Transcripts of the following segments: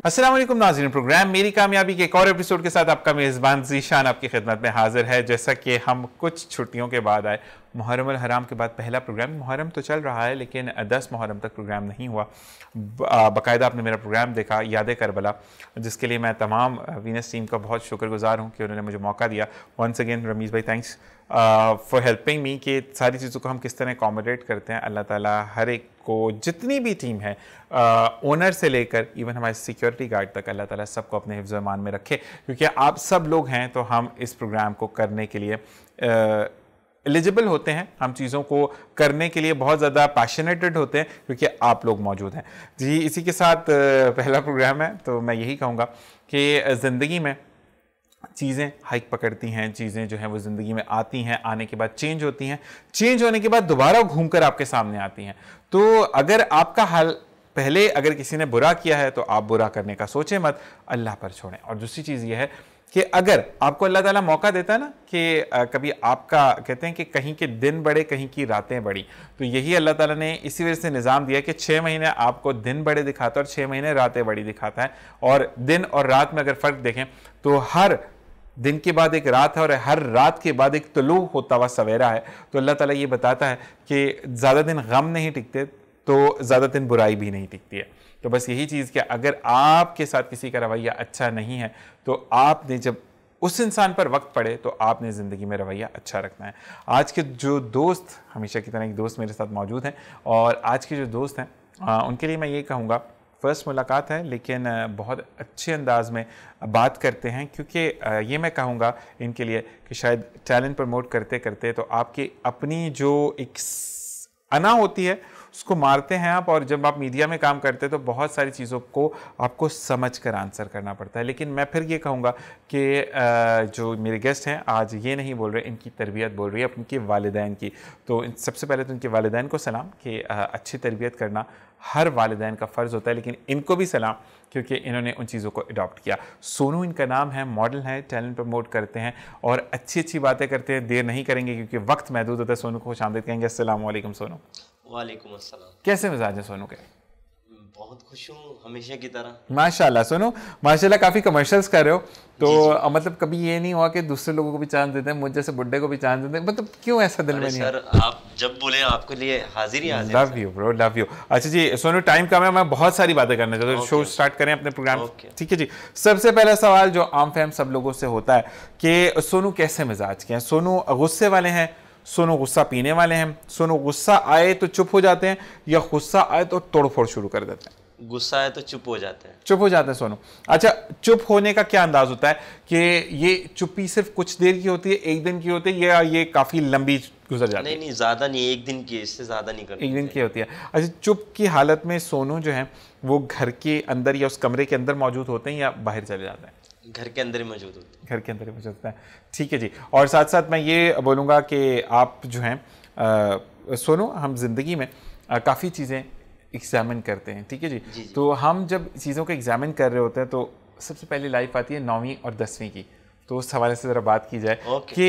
अस्सलाम वालेकुम नाज़रीन, प्रोग्राम मेरी कामयाबी के एक और एपिसोड के साथ आपका मेज़बान ज़ीशान आपकी खिदमत में हाजिर है। जैसा कि हम कुछ छुट्टियों के बाद आए, मुहर्रम अल हराम के बाद पहला प्रोग्राम, मुहर्रम तो चल रहा है लेकिन 10 मुहर्रम तक प्रोग्राम नहीं हुआ। बाकायदा आपने मेरा प्रोग्राम देखा याद करबला, जिसके लिए मैं तमाम वीनस टीम का बहुत शुक्रगुजार हूँ कि उन्होंने मुझे मौका दिया। वंस अगेन रमीज़ भाई, थैंक्स फॉर हेल्पिंग मी कि सारी चीज़ों को हम किस तरह अकोमोडेट करते हैं। अल्लाह ताला हर एक को, जितनी भी टीम है, ओनर से लेकर इवन हमारे सिक्योरिटी गार्ड तक, अल्लाह ताला सबको अपने हिफ्ज़ ईमान में रखे, क्योंकि आप सब लोग हैं तो हम इस प्रोग्राम को करने के लिए एलिजिबल होते हैं, हम चीज़ों को करने के लिए बहुत ज़्यादा पैशनेटेड होते हैं क्योंकि आप लोग मौजूद हैं। जी, इसी के साथ पहला प्रोग्राम है तो मैं यही कहूँगा कि ज़िंदगी में चीज़ें हाइक पकड़ती हैं, चीज़ें जो हैं वो ज़िंदगी में आती हैं, आने के बाद चेंज होती हैं, चेंज होने के बाद दोबारा घूमकर आपके सामने आती हैं। तो अगर आपका हाल पहले अगर किसी ने बुरा किया है तो आप बुरा करने का सोचें मत, अल्लाह पर छोड़ें। और दूसरी चीज़ ये है कि अगर आपको अल्लाह ताला मौका देता है ना कि कभी आपका, कहते हैं कि कहीं के दिन बड़े कहीं की रातें बड़ी, तो यही अल्लाह ताला ने इसी वजह से निज़ाम दिया कि 6 महीने आपको दिन बड़े दिखाता है और 6 महीने रातें बड़ी दिखाता है। और दिन और रात में अगर फ़र्क देखें तो हर दिन के बाद एक रात है और हर रात के बाद एक तुलू होता हुआ सवेरा है। तो अल्लाह ताला ये बताता है कि ज़्यादा दिन गम नहीं टिकते तो ज़्यादा दिन बुराई भी नहीं टिकती है। तो बस यही चीज़ कि अगर आपके साथ किसी का रवैया अच्छा नहीं है तो आपने, जब उस इंसान पर वक्त पड़े तो आपने ज़िंदगी में रवैया अच्छा रखना है। आज के जो दोस्त, हमेशा की तरह एक दोस्त मेरे साथ मौजूद हैं, और आज के जो दोस्त हैं उनके लिए मैं ये कहूँगा, फ़र्स्ट मुलाकात है लेकिन बहुत अच्छे अंदाज में बात करते हैं, क्योंकि ये मैं कहूँगा इनके लिए कि शायद टैलेंट प्रमोट करते करते तो आपकी अपनी जो एक अना होती है उसको मारते हैं आप, और जब आप मीडिया में काम करते हैं तो बहुत सारी चीज़ों को आपको समझ कर आंसर करना पड़ता है। लेकिन मैं फिर ये कहूँगा कि जो मेरे गेस्ट हैं आज ये नहीं बोल रहे, इनकी तरबियत बोल रही है उनके वालिदैन की। तो सबसे पहले तो उनके वालिदैन को सलाम कि अच्छी तरबियत करना हर वालिदैन का फ़र्ज़ होता है, लेकिन इनको भी सलाम क्योंकि इन्होंने उन चीज़ों को अडॉप्ट किया। सोनू इनका नाम है, मॉडल है, टैलेंट प्रमोट करते हैं और अच्छी अच्छी बातें करते हैं। देर नहीं करेंगे क्योंकि वक्त महदूद होता है। सोनू को खुशामदीद कहेंगे। अस्सलाम वालेकुम सोनू। वालेकुम अस्सलाम। कैसे मिजाज है सोनू के? बहुत खुश हूँ हमेशा की तरह। माशाल्लाह सोनू, माशाल्लाह काफ़ी कमर्शियल्स कर रहे हो तो मतलब कभी ये नहीं हुआ कि दूसरे लोगों को भी चांस देते हैं, मुझ जैसे बुड्ढे को भी चांस देते हैं, मतलब क्यों ऐसा दिल में नहीं? सर आप जब बोले आपके लिए हाजिर ही हाजिर। Love you bro, love you. अच्छा जी सोनू, टाइम कम है, मैं बहुत सारी बातें करना चाहता हूँ। शो स्टार्ट करें अपने प्रोग्राम, ठीक है जी। सबसे पहला सवाल जो आम फहम सब लोगों से होता है कि सोनू कैसे मिजाज के हैं? सोनू गुस्से वाले हैं, सोनू गुस्सा पीने वाले हैं, सोनू गुस्सा आए तो चुप हो जाते हैं, या गुस्सा आए तो तोड़फोड़ शुरू कर देते हैं? गुस्सा आए तो चुप हो जाते हैं। चुप हो जाते हैं सोनू। अच्छा, चुप होने का क्या अंदाज होता है कि ये चुप्पी सिर्फ कुछ देर की होती है, एक दिन की होती है, या ये काफ़ी लंबी गुजर जाती है? नहीं, ज़्यादा नहीं, एक दिन की, इससे ज़्यादा नहीं करती। एक दिन की होती है। अच्छा, चुप की हालत में सोनू जो है वो घर के अंदर या उस कमरे के अंदर मौजूद होते हैं या बाहर चले जाते हैं? घर के अंदर ही मौजूद होते हैं। घर के अंदर ही मौजूद होता है, ठीक है जी। और साथ साथ मैं ये बोलूँगा कि आप जो हैं सोनू, हम जिंदगी में काफ़ी चीज़ें एग्जामिन करते हैं, ठीक है जी, जी। तो हम जब चीज़ों को एग्जामिन कर रहे होते हैं तो सबसे पहले लाइफ आती है 9वीं और 10वीं की। तो उस हवाले से ज़रा बात की जाए कि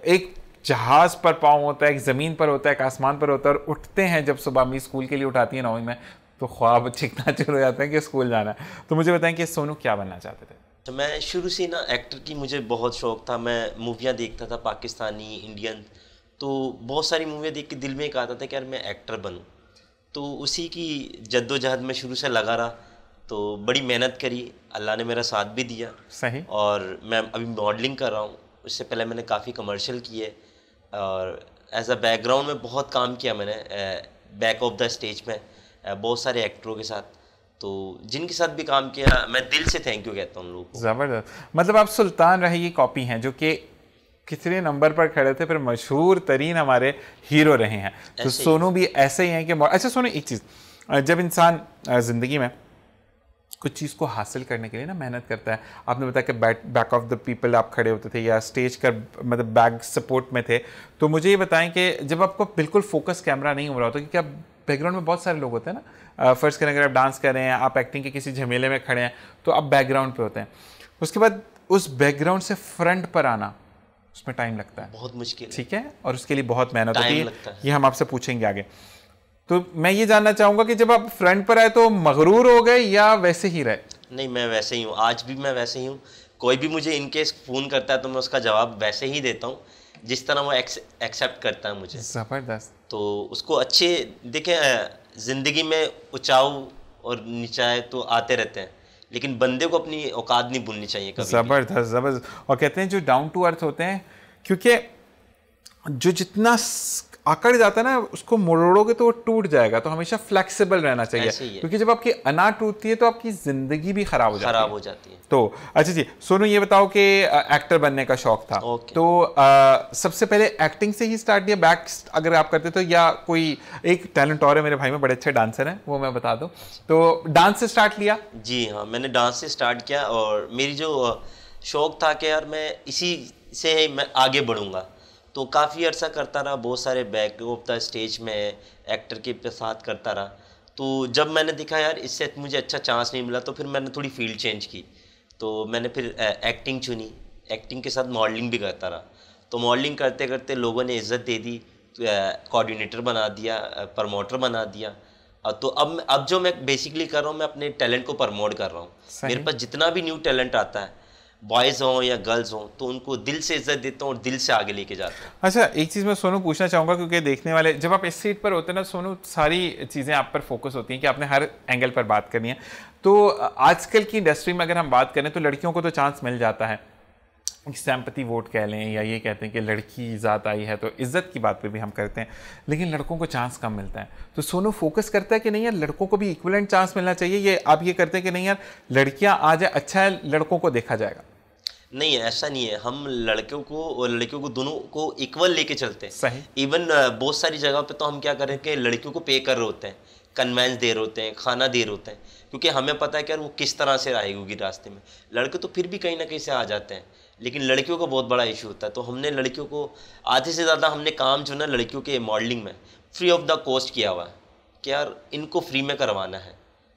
एक जहाज़ पर पाँव होता है, एक ज़मीन पर होता है, एक आसमान पर होता है, और उठते हैं जब सुबह अम्मी स्कूल के लिए उठाती है 9वीं में, तो ख्वाब चिकना चुर हो जाता है कि स्कूल जाना है। तो मुझे बताएं कि सोनू क्या बनना चाहते थे? तो मैं शुरू से ना एक्टर की मुझे बहुत शौक़ था। मैं मूवियाँ देखता था, पाकिस्तानी, इंडियन, तो बहुत सारी मूवियाँ देख के दिल में एक आता था कि यार मैं एक्टर बनूँ। तो उसी की जद्दोजहद में शुरू से लगा रहा, तो बड़ी मेहनत करी, अल्लाह ने मेरा साथ भी दिया। सही। और मैं अभी मॉडलिंग कर रहा हूँ, उससे पहले मैंने काफ़ी कमर्शियल किए और एज अ बैकग्राउंड में बहुत काम किया मैंने, बैक ऑफ द स्टेज में बहुत सारे एक्टरों के साथ, तो जिनके साथ भी काम किया मैं दिल से थैंक यू कहता हूँ उन लोगों को। ज़बरदस्त। मतलब आप सुल्तान रही की कॉपी हैं जो कि कितने नंबर पर खड़े थे, फिर मशहूर तरीन हमारे हीरो रहे हैं। तो सोनू भी ऐसे ही हैं कि अच्छा सोनू, एक चीज़, जब इंसान ज़िंदगी में कुछ चीज़ को हासिल करने के लिए ना मेहनत करता है, आपने बताया कि बैक ऑफ द पीपल आप खड़े होते थे या स्टेज का मतलब बैक सपोर्ट में थे, तो मुझे ये बताएं कि जब आपको बिल्कुल फोकस कैमरा नहीं हो रहा होता, क्योंकि आप बैकग्राउंड में बहुत सारे लोग होते हैं ना, फ़र्ज़ करें अगर आप डांस कर रहे हैं, आप एक्टिंग के किसी झमेले में खड़े हैं, तो आप बैकग्राउंड पे होते हैं, उसके बाद उस बैकग्राउंड से फ्रंट पर आना, उसमें टाइम लगता है, बहुत मुश्किल, ठीक है, और उसके लिए बहुत मेहनत होती है, ये हम आपसे पूछेंगे आगे। तो मैं ये जानना चाहूंगा कि जब आप फ्रंट पर आए तो मगरूर हो गए या वैसे ही रहे? नहीं, मैं वैसे ही हूँ, आज भी मैं वैसे ही हूँ। कोई भी मुझे इनकेस फ़ोन करता है तो मैं उसका जवाब वैसे ही देता हूँ जिस तरह वो एक्सेप्ट करता है मुझे। जबरदस्त। तो उसको अच्छे देखें, ज़िंदगी में ऊंचाई और नीचाई तो आते रहते हैं, लेकिन बंदे को अपनी औकात नहीं भूलनी चाहिए कभी भी। जबरदस्त जबरदस्त। और कहते हैं जो डाउन टू अर्थ होते हैं, क्योंकि जो जितना आकड़ जाता है ना उसको मोड़ोगे तो वो टूट जाएगा, तो हमेशा फ्लेक्सिबल रहना चाहिए, ऐसे ही है। क्योंकि जब आपकी अना टूटती है तो आपकी जिंदगी भी खराब हो जाती है। तो अच्छा जी, सोनू ये बताओ कि एक्टर बनने का शौक था, तो सबसे पहले एक्टिंग से ही स्टार्ट किया, बैक अगर आप करते तो, या कोई एक टैलेंट और है मेरे भाई में, बड़े अच्छे डांसर हैं, वो मैं बता दूं, तो डांस से स्टार्ट लिया? जी हाँ, मैंने डांस से स्टार्ट किया और मेरी जो शौक था कि यार मैं इसी से मैं आगे बढ़ूंगा, तो काफ़ी अर्सा करता रहा, बहुत सारे बैक ऑफ द स्टेज में एक्टर के साथ करता रहा। तो जब मैंने देखा यार इससे मुझे अच्छा चांस नहीं मिला, तो फिर मैंने थोड़ी फील्ड चेंज की, तो मैंने फिर एक्टिंग चुनी। एक्टिंग के साथ मॉडलिंग भी करता रहा, तो मॉडलिंग करते करते लोगों ने इज़्ज़त दे दी, कोऑर्डिनेटर बना दिया, प्रमोटर बना दिया। तो अब जो मैं बेसिकली कर रहा हूँ, मैं अपने टैलेंट को प्रमोट कर रहा हूँ। मेरे पास जितना भी न्यू टैलेंट आता है, बॉयज़ हों या गर्ल्स हों, तो उनको दिल से इज्जत देता हूँ और दिल से आगे लेके जाता हूँ। अच्छा, एक चीज़ मैं सोनू पूछना चाहूँगा, क्योंकि देखने वाले जब आप इस सीट पर होते हैं ना सोनू, सारी चीज़ें आप पर फोकस होती हैं कि आपने हर एंगल पर बात करनी है। तो आजकल की इंडस्ट्री में अगर हम बात करें तो लड़कियों को तो चांस मिल जाता है, सिंपैथी वोट कह लें, या ये कहते हैं कि लड़की ज़ात आई है तो इज्जत की बात पे भी हम करते हैं, लेकिन लड़कों को चांस कम मिलता है। तो सोनू फोकस करता है कि नहीं यार लड़कों को भी इक्विवेलेंट चांस मिलना चाहिए, ये आप ये करते हैं कि नहीं यार लड़कियां आ जाए, अच्छा है लड़कों को देखा जाएगा? नहीं, ऐसा नहीं है, हम लड़कों को और लड़कियों को दोनों को इक्वल लेके चलते हैं। सही। इवन बहुत सारी जगह पे तो हम क्या कर रहे हैं कि लड़कियों को पे कर रहे होते हैं, कन्वेंस दे रहे होते हैं, खाना दे रहे होते हैं, क्योंकि हमें पता है कि यार वो किस तरह से आएगी रास्ते में। लड़के तो फिर भी कहीं ना कहीं से आ जाते हैं, लेकिन लड़कियों का बहुत बड़ा इशू होता है। तो हमने लड़कियों को आधे से ज़्यादा हमने काम जो ना लड़कियों के मॉडलिंग में फ्री ऑफ द कॉस्ट किया हुआ है कि यार इनको फ्री में करवाना है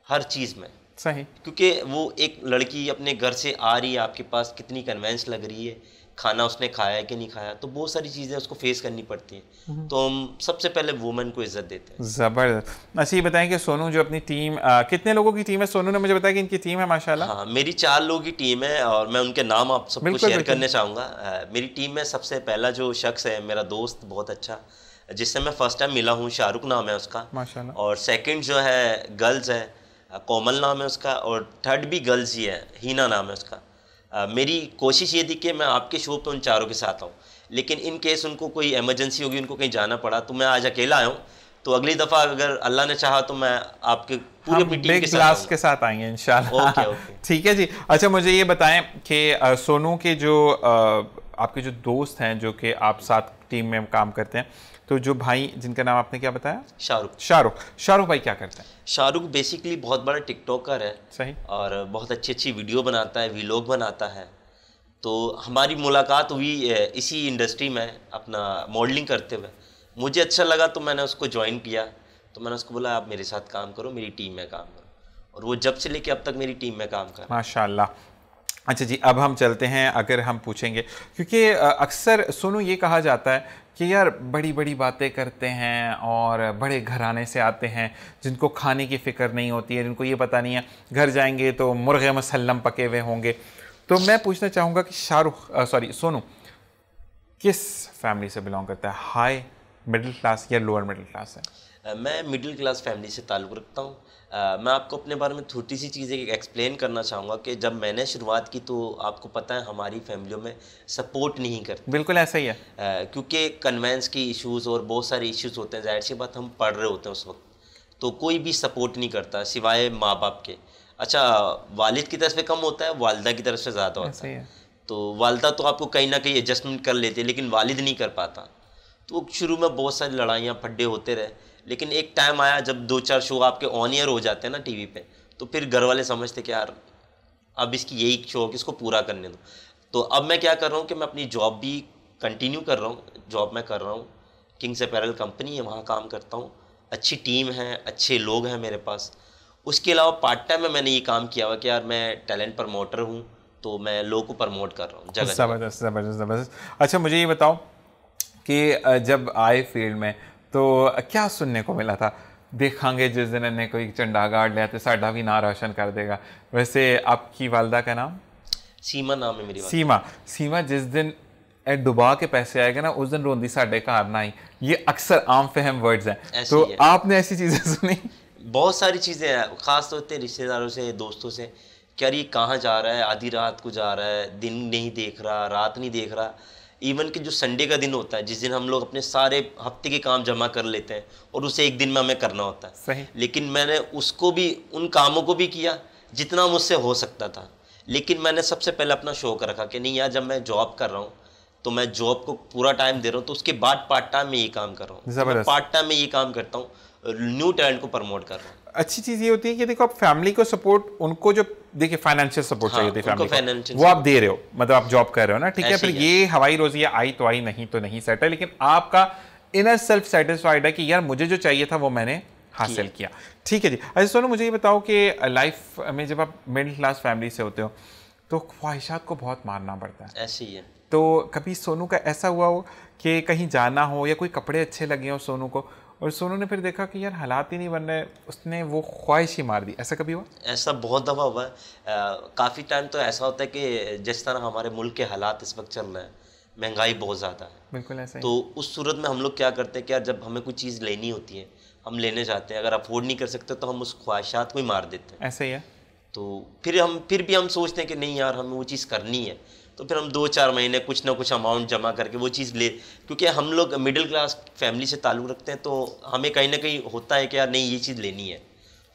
हर चीज़ में। सही। क्योंकि वो एक लड़की अपने घर से आ रही है, आपके पास कितनी कन्वेंस लग रही है, खाना उसने खाया है कि नहीं खाया, तो बहुत सारी चीज़ें उसको फेस करनी पड़ती हैं। तो हम सबसे पहले वुमेन को इज्जत देते हैं। ज़बरदस्त। अच्छा ये बताएं कि सोनू जो अपनी टीम, कितने लोगों की टीम है? सोनू ने मुझे बताया कि इनकी टीम है माशाल्लाह। हाँ, मेरी 4 लोगों की टीम है और मैं उनके नाम आप सबको शेयर करना चाहूँगा। मेरी टीम में सबसे पहला जो शख्स है मेरा दोस्त बहुत अच्छा, जिससे मैं फर्स्ट टाइम मिला हूँ, शाहरुख नाम है उसका माशाल्लाह। और सेकंड जो है गर्ल्स है, कोमल नाम है उसका, और थर्ड भी गर्ल्स ही है, हीना नाम है उसका। मेरी कोशिश ये थी कि मैं आपके शो पे उन चारों के साथ आऊँ, लेकिन इन केस उनको कोई इमरजेंसी होगी, उनको कहीं जाना पड़ा, तो मैं आज अकेला आया हूँ। तो अगली दफ़ा अगर अल्लाह ने चाहा तो मैं आपके पूरे टीम के साथ आएंगे इंशाल्लाह। ओके ओके, ठीक है जी। अच्छा मुझे ये बताएं कि सोनू के जो आपके जो दोस्त हैं जो कि आप साथ टीम में काम करते हैं, तो जो भाई जिनका नाम आपने क्या बताया? शाहरुख भाई क्या करते हैं? शाहरुख बेसिकली बहुत बड़ा टिकटॉकर है। सही। और बहुत अच्छी अच्छी वीडियो बनाता है, वीलॉग बनाता है। तो हमारी मुलाकात हुई इसी इंडस्ट्री में अपना मॉडलिंग करते हुए। मुझे अच्छा लगा तो मैंने उसको ज्वाइन किया, तो मैंने उसको बोला आप मेरे साथ काम करो, मेरी टीम में काम करो, और वो जब से लेके अब तक मेरी टीम में काम कर। माशाल्लाह। अच्छा जी, अब हम चलते हैं, अगर हम पूछेंगे क्योंकि अक्सर सोनू ये कहा जाता है कि यार बड़ी बड़ी बातें करते हैं और बड़े घराने से आते हैं जिनको खाने की फ़िक्र नहीं होती है, जिनको ये पता नहीं है घर जाएंगे तो मुर्गे मसल्लम पके हुए होंगे। तो मैं पूछना चाहूँगा कि सोनू किस फैमिली से बिलोंग करता है? हाई मिडिल क्लास या लोअर मिडिल क्लास है? मैं मिडिल क्लास फैमिली से ताल्लुक़ रखता हूँ। मैं आपको अपने बारे में छोटी सी चीज़ें एक्सप्लेन करना चाहूँगा कि जब मैंने शुरुआत की तो आपको पता है हमारी फैमिलियों में सपोर्ट नहीं करते। बिल्कुल ऐसा ही है। क्योंकि कन्वेंस की इश्यूज़ और बहुत सारे इश्यूज़ होते हैं, जाहिर सी बात हम पढ़ रहे होते हैं उस वक्त, तो कोई भी सपोर्ट नहीं करता सिवाय माँ बाप के। अच्छा, वालिद की तरफ से कम होता है, वालदा की तरफ से ज़्यादा होता है। तो वालदा तो आपको कहीं ना कहीं एडजस्टमेंट कर लेते हैं, लेकिन वालिद नहीं कर पाता। तो शुरू में बहुत सारी लड़ाइयाँ फड्डे होते रहे, लेकिन एक टाइम आया जब 2-4 शो आपके ऑन ईयर हो जाते हैं ना टीवी पे, तो फिर घर वाले समझते कि यार अब इसकी यही शो इसको पूरा करने दो। तो अब मैं क्या कर रहा हूँ कि मैं अपनी जॉब भी कंटिन्यू कर रहा हूँ। जॉब मैं कर रहा हूँ, किंग्स अपैरल कंपनी है, वहाँ काम करता हूँ। अच्छी टीम है, अच्छे लोग हैं मेरे पास। उसके अलावा पार्ट टाइम में मैंने ये काम किया हुआ कि यार मैं टैलेंट प्रमोटर हूँ, तो मैं लोगों को प्रमोट कर रहा हूँ जगह। ज़बरदस्त। अच्छा मुझे ये बताओ कि जब आए फील्ड में तो क्या सुनने को मिला था? देखांगे जिस दिन इन्हें कोई झंडा गाड़ लिया तो साडा भी ना रोशन कर देगा। वैसे आपकी वालदा का नाम? सीमा नाम है मेरी वालदा। सीमा जिस दिन डुबा के पैसे आएगा ना उस दिन रोंदी साडे घर ना आई, ये अक्सर आम फहम वर्ड्स हैं। तो आपने ऐसी चीज़ें सुनी? बहुत सारी चीज़ें हैं, ख़ास तौर पे रिश्तेदारों से, दोस्तों से, क्या ये कहाँ जा रहा है, आधी रात को जा रहा है, दिन नहीं देख रहा, रात नहीं देख रहा। इवन कि जो संडे का दिन होता है जिस दिन हम लोग अपने सारे हफ्ते के काम जमा कर लेते हैं और उसे एक दिन में हमें करना होता है। सही। लेकिन मैंने उसको भी, उन कामों को भी किया जितना मुझसे हो सकता था। लेकिन मैंने सबसे पहले अपना शौक रखा कि नहीं यार, जब मैं जॉब कर रहा हूँ तो मैं जॉब को पूरा टाइम दे रहा हूँ, तो उसके बाद पार्ट टाइम में ये काम कर रहा हूँ, पार्ट टाइम में ये काम करता हूँ, न्यू टैलेंट को प्रमोट कर रहा हूँ। अच्छी चीज़ ये होती है कि देखो आप फैमिली को सपोर्ट, उनको जो देखिए फाइनेंशियल सपोर्ट चाहिए होती है फैमिली को, वो आप दे रहे हो, मतलब आप जॉब कर रहे हो ना, ठीक है। फिर ये हवाई रोजी आई तो आई, नहीं तो नहीं सेट है, लेकिन आपका इनर सेल्फ सेटिस्फाइड है कि यार मुझे जो चाहिए था वो मैंने हासिल किया। ठीक है जी। अच्छा सोनू, मुझे ये बताओ कि लाइफ में जब आप मिडिल क्लास फैमिली से होते हो तो ख्वाहिशात को बहुत मारना पड़ता है। ऐसे ही है। तो कभी सोनू का ऐसा हुआ हो कि कहीं जाना हो या कोई कपड़े अच्छे लगे हो सोनू को, और सोनू ने फिर देखा कि यार हालात ही नहीं बन रहे, उसने वो ख्वाहिश ही मार दी, ऐसा कभी हुआ? ऐसा बहुत दफ़ा हुआ है। काफ़ी टाइम तो ऐसा होता है कि जिस तरह हमारे मुल्क के हालात इस वक्त चल रहे हैं, महंगाई बहुत ज़्यादा है। बिल्कुल ऐसा ही। तो उस सूरत में हम लोग क्या करते हैं कि यार जब हमें कोई चीज़ लेनी होती है, हम लेने जाते हैं, अगर अफोर्ड नहीं कर सकते तो हम उस ख्वाहिशात को ही मार देते हैं। ऐसा ही है। तो फिर भी हम सोचते हैं कि नहीं यार हमें वो चीज़ करनी है, तो फिर हम 2-4 महीने कुछ ना कुछ अमाउंट जमा करके वो चीज़ ले, क्योंकि हम लोग मिडिल क्लास फैमिली से ताल्लुक़ रखते हैं, तो हमें कहीं ना कहीं होता है कि यार नहीं ये चीज़ लेनी है,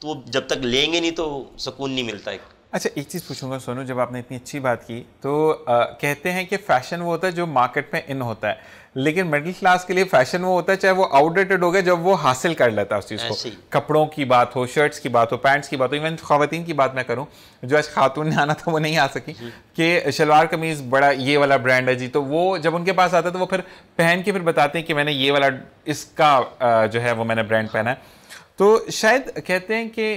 तो जब तक लेंगे नहीं तो सुकून नहीं मिलता है। अच्छा एक चीज़ पूछूंगा सोनू, जब आपने इतनी अच्छी बात की तो कहते हैं कि फ़ैशन वो होता है जो मार्केट में इन होता है, लेकिन मिडिल क्लास के लिए फ़ैशन वो होता है चाहे वो आउटडेटेड हो गया जब वो हासिल कर लेता है उस चीज़ को। कपड़ों की बात हो, शर्ट्स की बात हो, पैंट्स की बात हो, इवन ख़वातीन की बात मैं करूं जो आज खातून ने आना था वो नहीं आ सकी कि शलवार कमीज़ बड़ा ये वाला ब्रांड है जी, तो वो जब उनके पास आता है तो वो फिर पहन के फिर बताते हैं कि मैंने ये वाला इसका जो है वो मैंने ब्रांड पहना है। तो शायद कहते हैं कि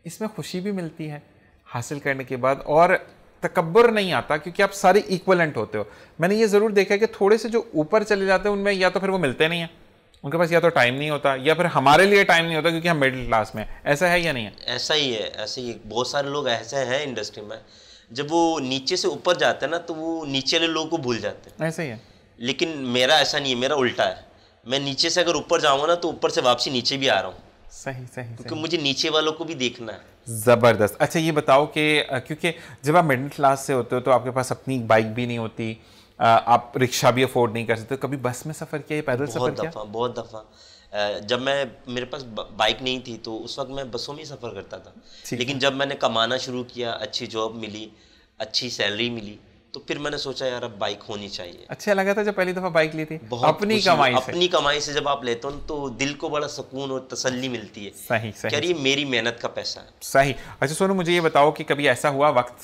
इसमें खुशी भी मिलती है हासिल करने के बाद, और तकब्बुर नहीं आता क्योंकि आप सारे इक्वलेंट होते हो। मैंने ये ज़रूर देखा है कि थोड़े से जो ऊपर चले जाते हैं उनमें या तो फिर वो मिलते नहीं हैं, उनके पास या तो टाइम नहीं होता या फिर हमारे लिए टाइम नहीं होता क्योंकि हम मिडिल क्लास में। ऐसा है या नहीं है? ऐसा ही है, ऐसे ही बहुत सारे लोग ऐसे हैं इंडस्ट्री में, जब वो नीचे से ऊपर जाते हैं ना तो वो नीचे वाले लोगों को भूल जाते हैं। ऐसा ही है। लेकिन मेरा ऐसा नहीं है, मेरा उल्टा है। मैं नीचे से अगर ऊपर जाऊँगा ना तो ऊपर से वापसी नीचे भी आ रहा हूँ। सही सही, क्योंकि मुझे नीचे वालों को भी देखना है। ज़बरदस्त। अच्छा ये बताओ कि क्योंकि जब आप मिडिल क्लास से होते हो तो आपके पास अपनी बाइक भी नहीं होती, आप रिक्शा भी अफोर्ड नहीं कर सकते, कभी बस में सफ़र किया, पैदल सफ़र किया? बहुत दफ़ा। जब मेरे पास बाइक नहीं थी तो उस वक्त मैं बसों में ही सफ़र करता था। लेकिन जब मैंने कमाना शुरू किया, अच्छी जॉब मिली, अच्छी सैलरी मिली, तो फिर मैंने सोचा यार अब बाइक होनी चाहिए। अच्छा लगा था जब पहली दफ़ा बाइक ली थी? अपनी कमाई से जब आप लेते हो तो दिल को बड़ा सुकून और तसल्ली मिलती है। सही सही। क्या ये मेरी मेहनत का पैसा है। सही। अच्छा सोनू, मुझे ये बताओ कि कभी ऐसा हुआ, वक्त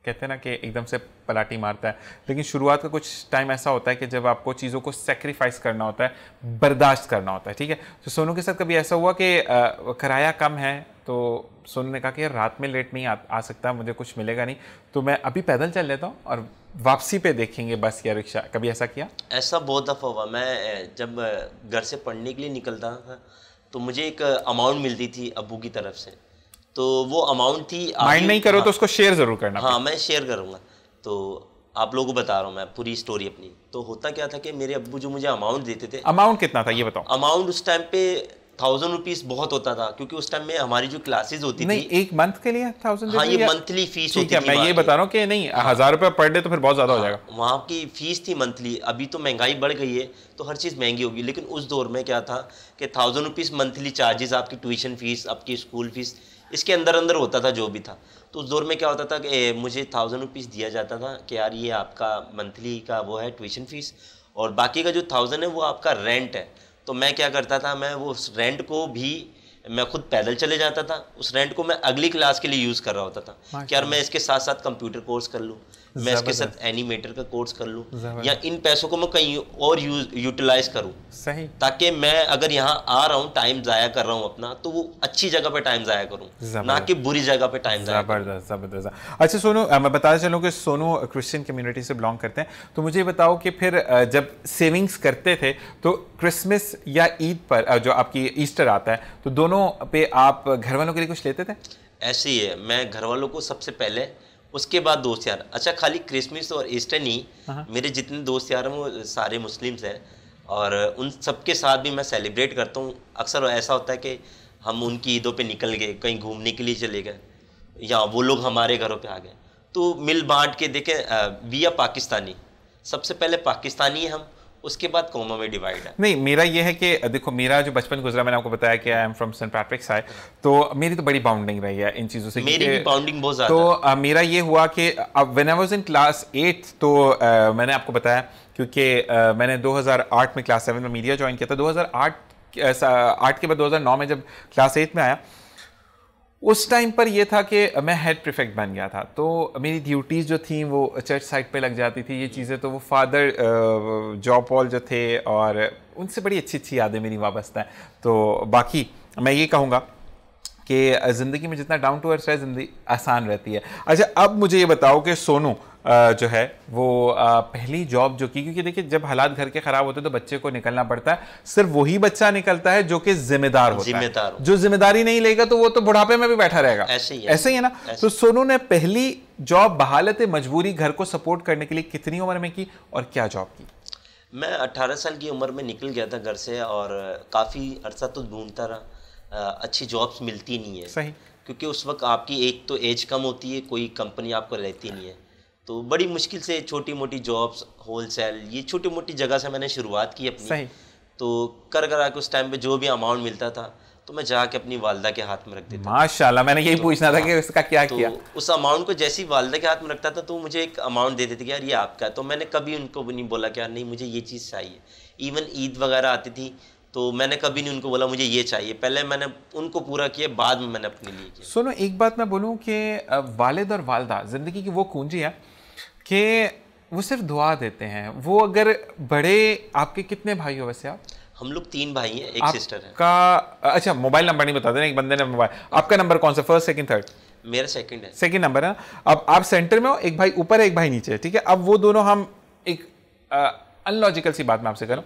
कहते हैं ना कि एकदम से पलाटी मारता है, लेकिन शुरुआत का कुछ टाइम ऐसा होता है कि जब आपको चीज़ों को सेक्रीफाइस करना होता है, बर्दाश्त करना होता है, ठीक है? तो सोनू के साथ कभी ऐसा हुआ कि किराया कम है तो सोनू ने कहा कि यार रात में लेट नहीं आ सकता, मुझे कुछ मिलेगा नहीं, तो मैं अभी पैदल चल लेता हूँ और वापसी पे देखेंगे बस या रिक्शा? कभी ऐसा किया? ऐसा बहुत दफ़ा हुआ। मैं जब घर से पढ़ने के लिए निकलता था तो मुझे एक अमाउंट मिलती थी अब्बू की तरफ से, तो वो अमाउंट थी, माइंड नहीं करो तो उसको शेयर ज़रूर करना। हाँ मैं शेयर करूँगा। तो आप लोगों को बता रहा हूँ मैं पूरी स्टोरी अपनी। तो होता क्या था कि मेरे अब्बू जो मुझे अमाउंट देते थे। अमाउंट कितना था ये बताओ? अमाउंट उस टाइम पे 1000 रुपीज़ बहुत होता था, क्योंकि उस टाइम में हमारी जो क्लासेस होती नहीं, थी। एक मंथ के लिए 1000? हाँ ये मंथली फीस होती थी। मैं ये बता रहा हूँ कि नहीं 1000 रुपये पर डे तो फिर बहुत ज़्यादा हो जाएगा। वहाँ की फ़ीस थी मंथली। अभी तो महंगाई बढ़ गई है तो हर चीज़ महंगी होगी, लेकिन उस दौर में क्या था कि 1000 रुपीज़ मंथली चार्जेस, आपकी ट्यूशन फ़ीस, आपकी स्कूल फ़ीस, इसके अंदर अंदर होता था जो भी था। तो उस दौर में क्या होता था कि मुझे 1000 रुपीज़ दिया जाता था कि यार ये आपका मंथली का वो है ट्यूशन फ़ीस, और बाकी का जो 1000 है वो आपका रेंट है। तो मैं क्या करता था, मैं वो रेंट को भी मैं खुद पैदल चले जाता था, उस रेंट को मैं अगली क्लास के लिए यूज़ कर रहा होता था कि यार मैं इसके साथ साथ कंप्यूटर कोर्स कर लूँ, मैं इसके साथ एनिमेटर का कोर्स कर लूँ, या इन पैसों को मैं कहीं और यूटिलाइज करूँ। सही। ताकि मैं अगर यहाँ आ रहा हूँ, टाइम ज़ाया कर रहा हूँ अपना, तो वो अच्छी जगह पे टाइम ज़ाया करूँ, ना कि बुरी जगह पे टाइम ज़ाया करूँ। जबरदस्त जबरदस्त। अच्छा सोनू, मैं बताना चलूँ कि सोनू क्रिश्चियन कम्युनिटी से बिलोंग करते हैं, तो मुझे बताओ कि फिर जब सेविंग्स करते थे तो क्रिसमस या ईद पर, जो आपकी ईस्टर आता है, तो दोनों पे आप घर वालों के लिए कुछ लेते थे? ऐसे ही है, मैं घर वालों को सबसे पहले, उसके बाद दोस्त यार। अच्छा, खाली क्रिसमस और ईस्टर नहीं, मेरे जितने दोस्त यार हैं वो सारे मुस्लिम्स हैं, और उन सबके साथ भी मैं सेलिब्रेट करता हूँ। अक्सर ऐसा होता है कि हम उनकी ईदों पे निकल गए, कहीं घूमने के लिए चले गए, या वो लोग हमारे घरों पे आ गए, तो मिल बांट के देखें। वी आर पाकिस्तानी, सबसे पहले पाकिस्तानी है हम, उसके बाद कौमों में डिवाइड है। नहीं, मेरा ये है कि देखो, मेरा जो बचपन गुजरा, मैंने आपको बताया कि I am from Saint Patrick's side, तो मेरी तो बड़ी बाउंडिंग रही है इन चीज़ों से। मेरी भी बाउंडिंग बहुत ज़्यादा। तो मेरा ये हुआ कि when I was in class 8, तो मैंने आपको बताया, क्योंकि मैंने 2008 में क्लास 7 में मीडिया ज्वाइन किया था। 2008 के बाद 2009 में जब क्लास 8 में आया, उस टाइम पर यह था कि मैं हेड प्रीफेक्ट बन गया था, तो मेरी ड्यूटीज़ जो थी वो चर्च साइड पे लग जाती थी, ये चीज़ें। तो वो फादर जॉब पॉल जो थे, और उनसे बड़ी अच्छी अच्छी यादें मेरी वाबस्ता है। तो बाकी मैं ये कहूँगा कि ज़िंदगी में जितना डाउन टू अर्थ है, ज़िंदगी आसान रहती है। अच्छा, अब मुझे ये बताओ कि सोनू जो है वो पहली जॉब जो की, क्योंकि देखिए जब हालात घर के ख़राब होते हैं तो बच्चे को निकलना पड़ता है, सिर्फ वही बच्चा निकलता है जो कि जिम्मेदार होता है। जो जिम्मेदारी नहीं लेगा तो वो तो बुढ़ापे में भी बैठा रहेगा। ऐसे ही है ना। तो सोनू ने पहली जॉब बहालत मजबूरी घर को सपोर्ट करने के लिए कितनी उम्र में की और क्या जॉब की? मैं 18 साल की उम्र में निकल गया था घर से, और काफ़ी अरसा तो ढूंढता रहा, अच्छी जॉब्स मिलती नहीं है। सही। क्योंकि उस वक्त आपकी एक तो एज कम होती है, कोई कंपनी आपको लेती नहीं है, तो बड़ी मुश्किल से छोटी मोटी जॉब्स, होलसेल, ये छोटी मोटी जगह से मैंने शुरुआत की अपनी। सही। तो कर के उस टाइम पे जो भी अमाउंट मिलता था तो मैं जाके अपनी वालदा के हाथ में रख देता। माशाल्लाह, मैंने यही पूछना था कि इसका क्या किया। उस अमाउंट को जैसे ही वालदा के हाथ में रखता था तो मुझे एक अमाउंट दे देते कि यार ये आपका है। तो मैंने कभी उनको नहीं बोला कि यार नहीं मुझे ये चीज़ चाहिए। इवन ईद वगैरह आती थी तो मैंने कभी नहीं उनको बोला मुझे ये चाहिए, पहले मैंने उनको पूरा किया, बाद में मैंने अपने लिए किया। सुनो, एक बात मैं बोलूँ कि वालिद और वालदा ज़िंदगी की वो कुंजी है कि वो सिर्फ दुआ देते हैं। वो अगर बड़े, आपके कितने भाई हो वैसे आप? हम लोग 3 भाई हैं, एक सिस्टर है। का अच्छा, मोबाइल नंबर नहीं बता देना, एक बंदे ने मोबाइल। आपका नंबर कौन सा, फर्स्ट सेकंड थर्ड? मेरा सेकंड है। सेकंड नंबर है। अब आप सेंटर में हो, एक भाई ऊपर है एक भाई नीचे है, ठीक है। अब वो दोनों, हम एक अनलॉजिकल सी बात मैं आपसे करूं,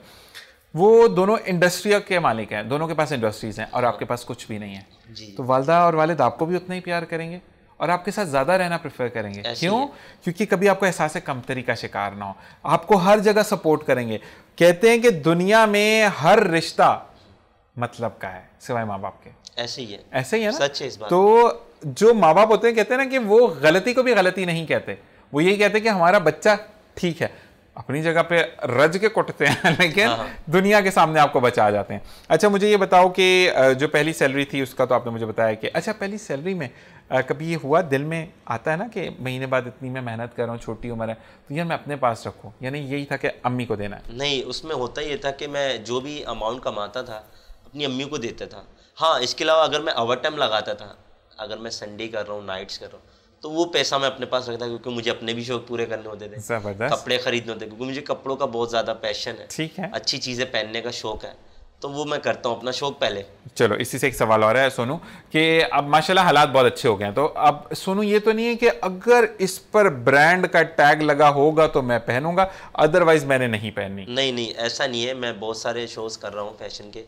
वो दोनों इंडस्ट्री के मालिक हैं, दोनों के पास इंडस्ट्रीज हैं और आपके पास कुछ भी नहीं है जी। तो वालदा और वालिद आपको भी उतना ही प्यार करेंगे और आपके साथ ज़्यादा रहना प्रेफर करेंगे। क्यों? क्योंकि कभी आपको एहसास कमतरी का शिकार ना हो, आपको हर जगह सपोर्ट करेंगे। कहते हैं कि दुनिया में हर रिश्ता मतलब का है सिवाय माँ बाप के। ऐसे ही है। ऐसे ही है ना? सच है इस बात। तो जो माँ बाप होते हैं, कहते हैं ना कि वो गलती को भी गलती नहीं कहते, वो यही कहते हैं कि हमारा बच्चा ठीक है, अपनी जगह पे रज के कुटते हैं लेकिन दुनिया के सामने आपको बचा जाते हैं। अच्छा, मुझे ये बताओ कि जो पहली सैलरी थी उसका तो आपने मुझे बताया कि अच्छा, पहली सैलरी में कभी ये हुआ दिल में आता है ना कि महीने बाद इतनी मैं मेहनत कर रहा हूँ, छोटी उम्र है, तो यार मैं अपने पास रखूँ, यानी यही था कि अम्मी को देना है? नहीं, उसमें होता ये था कि मैं जो भी अमाउंट कमाता था अपनी अम्मी को देता था। हाँ, इसके अलावा अगर मैं ओवर टाइम लगाता था, अगर मैं संडे कर रहा हूँ, नाइट्स कर रहा हूँ, तो वो पैसा मैं अपने पास रखता, क्योंकि मुझे अपने भी शौक पूरे करने होते थे। जबरदस्त। कपड़े खरीदने होते, क्योंकि मुझे कपड़ों का बहुत ज़्यादा पैशन है। ठीक है। अच्छी चीज़ें पहनने का शौक है, तो वो मैं करता हूँ अपना शौक पहले। चलो, इसी से एक सवाल और है सोनू कि अब माशाल्लाह हालात बहुत अच्छे हो गए हैं, तो अब सोनू ये तो नहीं है कि अगर इस पर ब्रांड का टैग लगा होगा तो मैं पहनूंगा, अदरवाइज मैंने नहीं पहननी? नहीं, ऐसा नहीं है। मैं बहुत सारे शोज कर रहा हूँ फैशन के,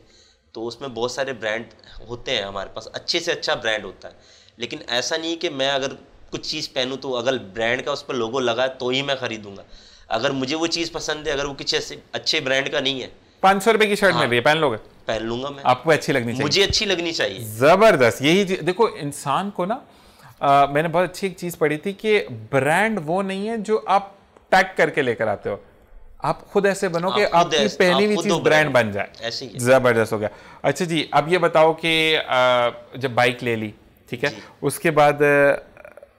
तो उसमें बहुत सारे ब्रांड होते हैं हमारे पास, अच्छे से अच्छा ब्रांड होता है। लेकिन ऐसा नहीं है कि मैं अगर कुछ चीज़ पहनूं तो अगर ब्रांड का उस पर लोगो लगा तो ही मैं खरीदूंगा। अगर मुझे वो चीज़ पसंद है, अगर वो किसी अच्छे ब्रांड का नहीं है, 500 रुपए की शर्ट मिल रही है, पहन लोगे? पहन लूंगा मैं। आपको अच्छी लगनी चाहिए? मुझे अच्छी लगनी चाहिए। जबरदस्त। यही देखो, इंसान को ना मैंने बहुत अच्छी एक चीज पढ़ी थी कि ब्रांड वो नहीं है जो आप टैग करके लेकर आते हो, आप खुद ऐसे बनो कि आपकी पहली हुई चीज ब्रांड बन जाए। ऐसे ही जबरदस्त हो गया। अच्छा जी, अब ये बताओ कि जब बाइक ले ली, ठीक है, उसके बाद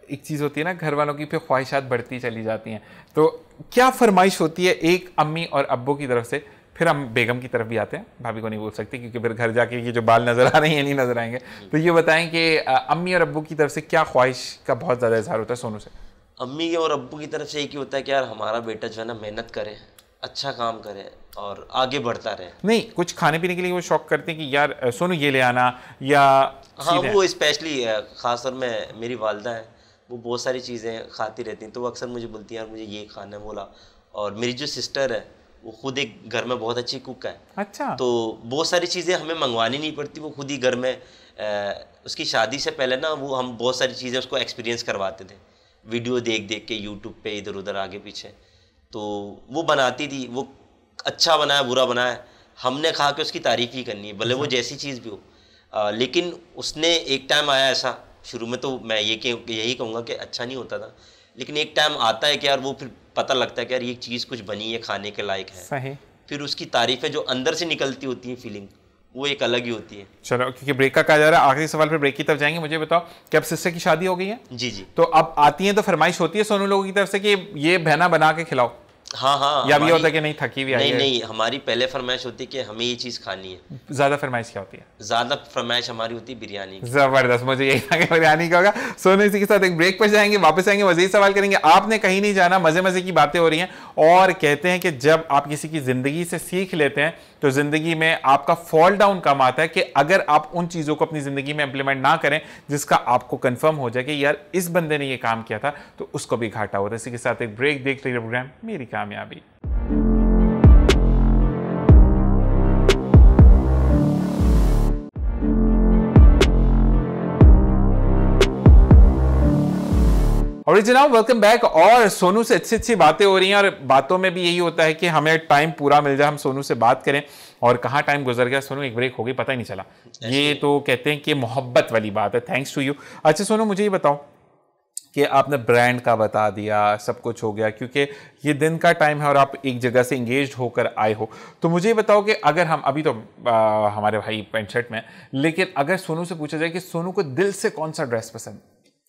एक चीज होती है ना, घर वालों की फिर ख्वाहिशात बढ़ती चली जाती हैं, तो क्या फरमाइश होती है एक अम्मी और अब्बू की तरफ से फिर हम बेगम की तरफ भी आते हैं, भाभी को नहीं बोल सकते क्योंकि फिर घर जाके ये जो बाल नजर आ रहे हैं नहीं नजर आएंगे। तो ये बताएं कि अम्मी और अब्बू की तरफ से क्या ख्वाहिश का बहुत ज़्यादा इजहार होता है सोनू से? अम्मी और अब्बू की तरफ से एक ही होता है कि यार हमारा बेटा जो है ना मेहनत करे, अच्छा काम करे और आगे बढ़ता रहे। नहीं, कुछ खाने पीने के लिए वो शौक करते हैं कि यार सोनू ये ले आना, या हाँ वो स्पेशली खासतौर में मेरी वालदा है, वो बहुत सारी चीज़ें खाती रहती हैं, तो वो अक्सर मुझे बोलती हैं यार मुझे ये खाना है बोला। और मेरी जो सिस्टर है वो खुद एक घर में बहुत अच्छी कुक है। अच्छा। तो बहुत सारी चीज़ें हमें मंगवानी नहीं पड़ती, वो खुद ही घर में उसकी शादी से पहले ना वो हम बहुत सारी चीज़ें उसको एक्सपीरियंस करवाते थे, वीडियो देख देख के यूट्यूब पे इधर उधर आगे पीछे। तो वो बनाती थी, वो अच्छा बनाया बुरा बनाया हमने खा के उसकी तारीफ़ ही करनी है, भले वो जैसी चीज़ भी हो। लेकिन उसने एक टाइम आया ऐसा, शुरू में तो मैं यही कहूँगा कि अच्छा नहीं होता था, लेकिन एक टाइम आता है कि यार वो फिर पता लगता है कि यार ये चीज़ कुछ बनी है, खाने के लायक है। सही। फिर उसकी तारीफ़ें जो अंदर से निकलती होती हैं फीलिंग, वो एक अलग ही होती है। चलो, क्योंकि ब्रेक का कहा जा रहा है, आखिरी सवाल फिर ब्रेक की तरफ जाएंगे। मुझे बताओ कि अब सिस्टर की शादी हो गई है? जी जी। तो अब आती है तो फरमाइश होती है सोनू लोगों की तरफ से कि ये बहना बना के खिलाओ? हाँ हाँ। या भी होता है कि नहीं थकी हुई आई है? नहीं, हमारी पहले फरमाइश होती है कि हमें ये चीज़ खानी है। ज्यादा फरमाइश क्या होती है? ज़्यादा फरमाइश हमारी होती है बिरयानी की। जबरदस्त, मुझे यही था कि बिरयानी का होगा। सोनू, इसी के साथ एक ब्रेक पर जाएंगे, वापस आएंगे, मज़ीद सवाल करेंगे। आपने कहीं नहीं जाना, मजे मजे की बातें हो रही हैं। और कहते हैं कि जब आप किसी की जिंदगी से सीख लेते हैं तो जिंदगी में आपका फॉल डाउन कम आता है, कि अगर आप उन चीज़ों को अपनी ज़िंदगी में इंप्लीमेंट ना करें जिसका आपको कंफर्म हो जाए कि यार इस बंदे ने ये काम किया था, तो उसको भी घाटा होता है। इसी के साथ एक ब्रेक, देखते रहिए प्रोग्राम मेरी कामयाबी। और जनाब वेलकम बैक। और सोनू से अच्छी अच्छी बातें हो रही हैं, और बातों में भी यही होता है कि हमें टाइम पूरा मिल जाए, हम सोनू से बात करें। और कहाँ टाइम गुजर गया सोनू, एक ब्रेक हो गई पता ही नहीं चला। ये तो कहते हैं कि मोहब्बत वाली बात है। Thanks to you. अच्छा सोनू, मुझे ये बताओ कि आपने ब्रांड का बता दिया, सब कुछ हो गया, क्योंकि ये दिन का टाइम है और आप एक जगह से इंगेज होकर आए हो। तो मुझे ये बताओ कि अगर हम अभी तो हमारे भाई पैंट शर्ट में, लेकिन अगर सोनू से पूछा जाए कि सोनू को दिल से कौन सा ड्रेस पसंद,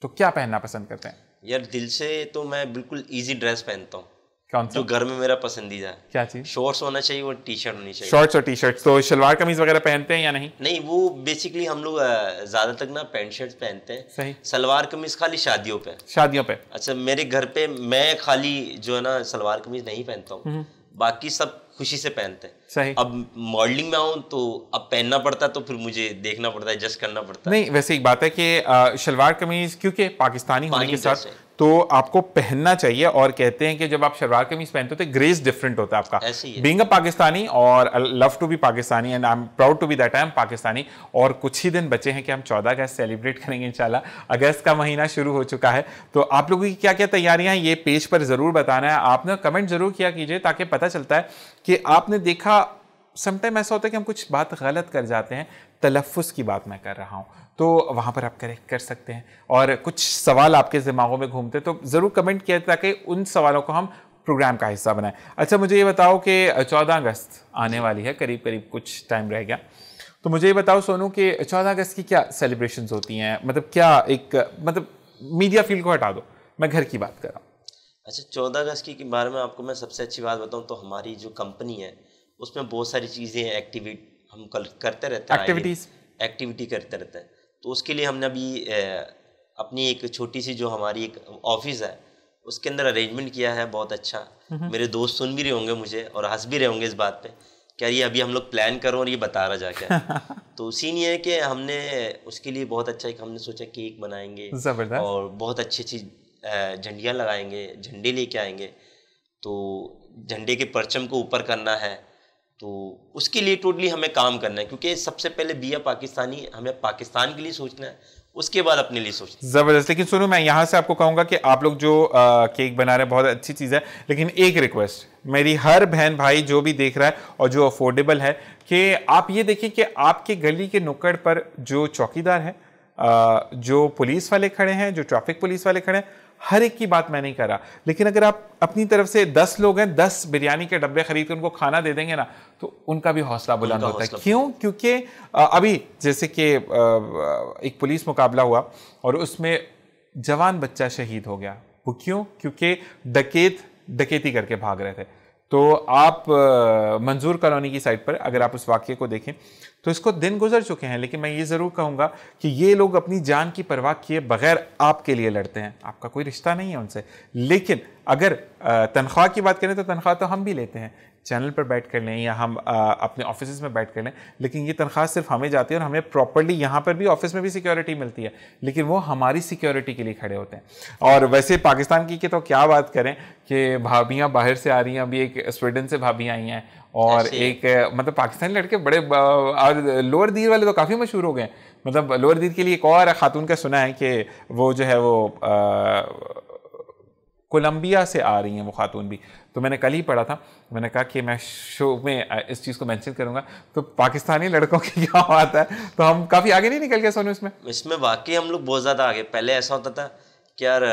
तो क्या पहनना पसंद करते हैं? यार दिल से तो मैं बिल्कुल इजी ड्रेस पहनता हूँ। कौन सा? जो घर में मेरा पसंदीदा है। क्या चीज? शॉर्ट्स होना चाहिए और टी शर्ट होनी चाहिए। शॉर्ट्स और टी शर्ट्स। तो शलवार कमीज वगैरह पहनते हैं या नहीं? नहीं, वो बेसिकली हम लोग ज्यादातर ना पैंट शर्ट पहनते हैं। सही। सलवार कमीज खाली शादियों पे। शादियों पे? अच्छा, मेरे घर पे मैं खाली जो है ना सलवार कमीज नहीं पहनता हूँ, बाकी सब खुशी से पहनते हैं। सही। अब मॉडलिंग में आऊँ तो अब पहनना पड़ता है, तो फिर मुझे देखना पड़ता है, एडजस्ट करना पड़ता है। नहीं, वैसे एक बात है कि शलवार कमीज क्योंकि पाकिस्तानी होने के साथ तो आपको पहनना चाहिए। और कहते हैं कि जब आप शलवार कमीज पहनते हो तो ग्रेस डिफरेंट होता है आपका। बीइंग अ पाकिस्तानी, और love to be Pakistani and I am proud to be that I am Pakistani. और कुछ ही दिन बचे हैं कि हम 14 अगस्त सेलिब्रेट करेंगे इंशाल्लाह। अगस्त का महीना शुरू हो चुका है, तो आप लोगों की क्या क्या तैयारियां हैं ये पेज पर जरूर बताना है। आपने कमेंट जरूर किया कीजिए, ताकि पता चलता है कि आपने देखा। समटाइम ऐसा होता है कि हम कुछ बात गलत कर जाते हैं, तलफ़्फ़ुज़ की बात मैं कर रहा हूँ, तो वहाँ पर आप करेक्ट कर सकते हैं। और कुछ सवाल आपके दिमागों में घूमते तो ज़रूर कमेंट किया, ताकि उन सवालों को हम प्रोग्राम का हिस्सा बनाएं। अच्छा, मुझे ये बताओ कि 14 अगस्त आने वाली है, करीब करीब कुछ टाइम रह गया, तो मुझे ये बताओ सोनू कि 14 अगस्त की क्या सेलिब्रेशंस होती हैं? मतलब क्या एक, मतलब मीडिया फील्ड को हटा दो, मैं घर की बात कर रहा हूँ। अच्छा, 14 अगस्त के बारे में आपको मैं सबसे अच्छी बात बताऊँ तो हमारी जो कंपनी है उसमें बहुत सारी चीज़ें एक्टिविटी हम करते रहते हैं, एक्टिविटी करते रहते हैं। तो उसके लिए हमने अभी अपनी एक छोटी सी जो हमारी एक ऑफिस है उसके अंदर अरेंजमेंट किया है, बहुत अच्छा। मेरे दोस्त सुन भी रहे होंगे मुझे और हंस भी रहे होंगे इस बात पे, क्या ये अभी हम लोग प्लान करो और ये बता रहा जाके। तो सीन ये है कि हमने उसके लिए बहुत अच्छा एक हमने सोचा केक बनाएंगे और बहुत अच्छी अच्छी झंडियाँ लगाएंगे, झंडे लेके आएंगे। तो झंडे के परचम को ऊपर करना है, तो उसके लिए टोटली हमें काम करना है, क्योंकि सबसे पहले बिया पाकिस्तानी, हमें पाकिस्तान के लिए सोचना है, उसके बाद अपने लिए सोचना है। ज़बरदस्त। लेकिन सुनो, मैं यहाँ से आपको कहूँगा कि आप लोग जो केक बना रहे हैं बहुत अच्छी चीज़ है, लेकिन एक रिक्वेस्ट मेरी, हर बहन भाई जो भी देख रहा है और जो अफोर्डेबल है, कि आप ये देखिए कि आपके गली के नुक्कड़ पर जो चौकीदार है, जो पुलिस वाले खड़े हैं, जो ट्रैफिक पुलिस वाले खड़े हैं, हर एक की बात मैं नहीं कर रहा, लेकिन अगर आप अपनी तरफ से 10 लोग हैं, 10 बिरयानी के डब्बे खरीद कर उनको खाना दे देंगे ना, तो उनका भी हौसला बुलंद होता है। क्यों? क्योंकि अभी जैसे कि एक पुलिस मुकाबला हुआ और उसमें जवान बच्चा शहीद हो गया। वो क्यों? क्योंकि डकैती करके भाग रहे थे। तो आप मंजूर कॉलोनी की साइड पर अगर आप उस वाक़ये को देखें तो इसको दिन गुजर चुके हैं, लेकिन मैं ये ज़रूर कहूँगा कि ये लोग अपनी जान की परवाह किए बगैर आपके लिए लड़ते हैं। आपका कोई रिश्ता नहीं है उनसे, लेकिन अगर तनख्वाह की बात करें तो तनख्वाह तो हम भी लेते हैं, चैनल पर बैठ कर लें या हम अपने ऑफिस में बैठ कर लें, लेकिन ये तनख्वाह सिर्फ हमें जाती है और हमें प्रॉपर्ली यहाँ पर भी ऑफिस में भी सिक्योरिटी मिलती है, लेकिन वो हमारी सिक्योरिटी के लिए खड़े होते हैं। और वैसे पाकिस्तान की तो क्या बात करें कि भाभियाँ बाहर से आ रही हैं, अभी एक स्वीडन से भाभियाँ आई हैं और एक मतलब पाकिस्तानी लड़के बड़े, और लोअर दीर वाले तो काफ़ी मशहूर हो गए। मतलब लोअर दीर के लिए एक और खातून का सुना है कि वो जो है वो कोलंबिया से आ रही हैं वो खातून भी। तो मैंने कल ही पढ़ा था, मैंने कहा कि मैं शो में इस चीज़ को मेंशन करूंगा। तो पाकिस्तानी लड़कों की क्या बात है, तो हम काफ़ी आगे नहीं निकल गए सोनू इसमें वाकई हम लोग बहुत ज़्यादा आगे। पहले ऐसा होता था कि यार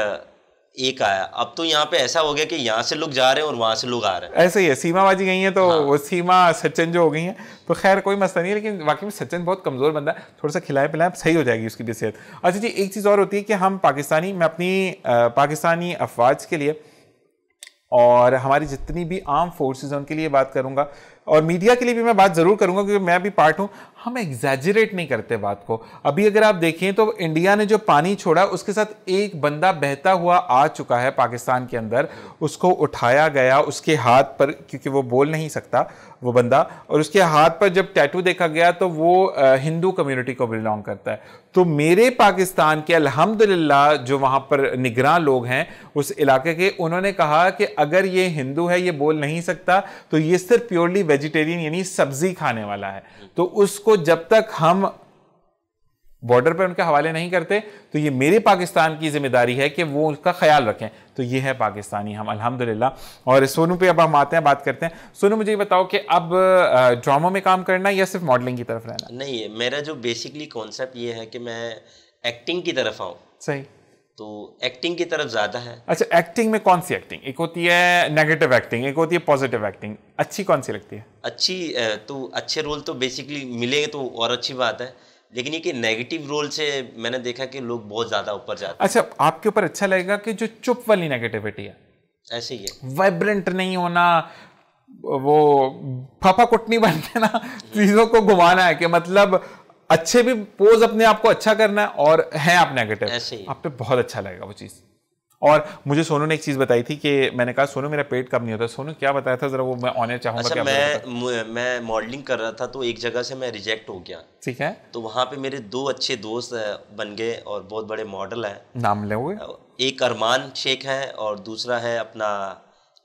एक आया, अब तो यहाँ पे ऐसा हो गया कि यहाँ से लोग जा रहे हैं और वहाँ से लोग आ रहे हैं। ऐसे ही है, सीमा बाजी गई हैं तो वो सीमा सचिन जो हो गई हैं, तो खैर कोई मसला नहीं है, लेकिन वाकई में सचिन बहुत कमज़ोर बंदा है, थोड़ा सा खिलाए पिलाए सही हो जाएगी उसकी भी सेहत। अच्छा जी, एक चीज़ और होती है कि हम पाकिस्तानी, मैं अपनी पाकिस्तानी अफवाज के लिए और हमारी जितनी भी आर्म फोर्सेस हैं उनके लिए बात करूंगा, और मीडिया के लिए भी मैं बात ज़रूर करूंगा क्योंकि मैं भी पार्ट हूं। हम एग्जैजरेट नहीं करते बात को। अभी अगर आप देखें तो इंडिया ने जो पानी छोड़ा उसके साथ एक बंदा बहता हुआ आ चुका है पाकिस्तान के अंदर, उसको उठाया गया, उसके हाथ पर, क्योंकि वो बोल नहीं सकता वो बंदा, और उसके हाथ पर जब टैटू देखा गया तो वो हिंदू कम्युनिटी को बिलोंग करता है। तो मेरे पाकिस्तान के अल्हम्दुलिल्लाह जो वहाँ पर निगरान लोग हैं उस इलाके के, उन्होंने कहा कि अगर ये हिंदू है, ये बोल नहीं सकता, तो ये सिर्फ प्योरली वेजिटेरियन यानी सब्जी खाने वाला है। तो उसको जब तक हम बॉर्डर पर उनके हवाले नहीं करते तो ये मेरे पाकिस्तान की जिम्मेदारी है कि वो उसका ख्याल रखें। तो ये है पाकिस्तानी हम अल्हम्दुलिल्लाह। और सोनू पे अब हम आते हैं, बात करते हैं। सोनू मुझे ये बताओ कि अब ड्रामा में काम करना या सिर्फ मॉडलिंग की तरफ रहना? नहीं, मेरा जो बेसिकली कॉन्सेप्ट ये है कि मैं एक्टिंग की तरफ आऊँ। सही, तो एक्टिंग की तरफ ज़्यादा है। अच्छा, एक्टिंग में कौन सी एक्टिंग? एक होती है नेगेटिव एक्टिंग, एक होती है पॉजिटिव एक्टिंग, अच्छी कौन सी लगती है? अच्छी तो अच्छे रोल तो बेसिकली मिले तो और अच्छी बात है, लेकिन ये कि नेगेटिव रोल से मैंने देखा कि लोग बहुत ज़्यादा ऊपर जाते हैं। अच्छा, आपके ऊपर अच्छा लगेगा कि जो चुप वाली नेगेटिविटी है, ऐसे ही है, वाइब्रेंट नहीं होना, वो फाफा कुटनी बनते ना, चीज़ों को घुमाना है कि मतलब अच्छे भी पोज अपने आप को अच्छा करना है और हैं आप नेगेटिव, ऐसे ही आप पे बहुत अच्छा लगेगा वो चीज़। और मुझे सोनू ने एक चीज़ बताई थी कि मैंने कहा सोनू मेरा पेट कम नहीं होता। सोनू क्या बताया था ज़रा, वो मैं ऑनर चाहूँगा। अच्छा, मैं मॉडलिंग कर रहा था तो एक जगह से मैं रिजेक्ट हो गया। ठीक है। तो वहाँ पे मेरे 2 अच्छे दोस्त बन गए और बहुत बड़े मॉडल हैं। नाम लोगे? एक अरमान शेख है और दूसरा है अपना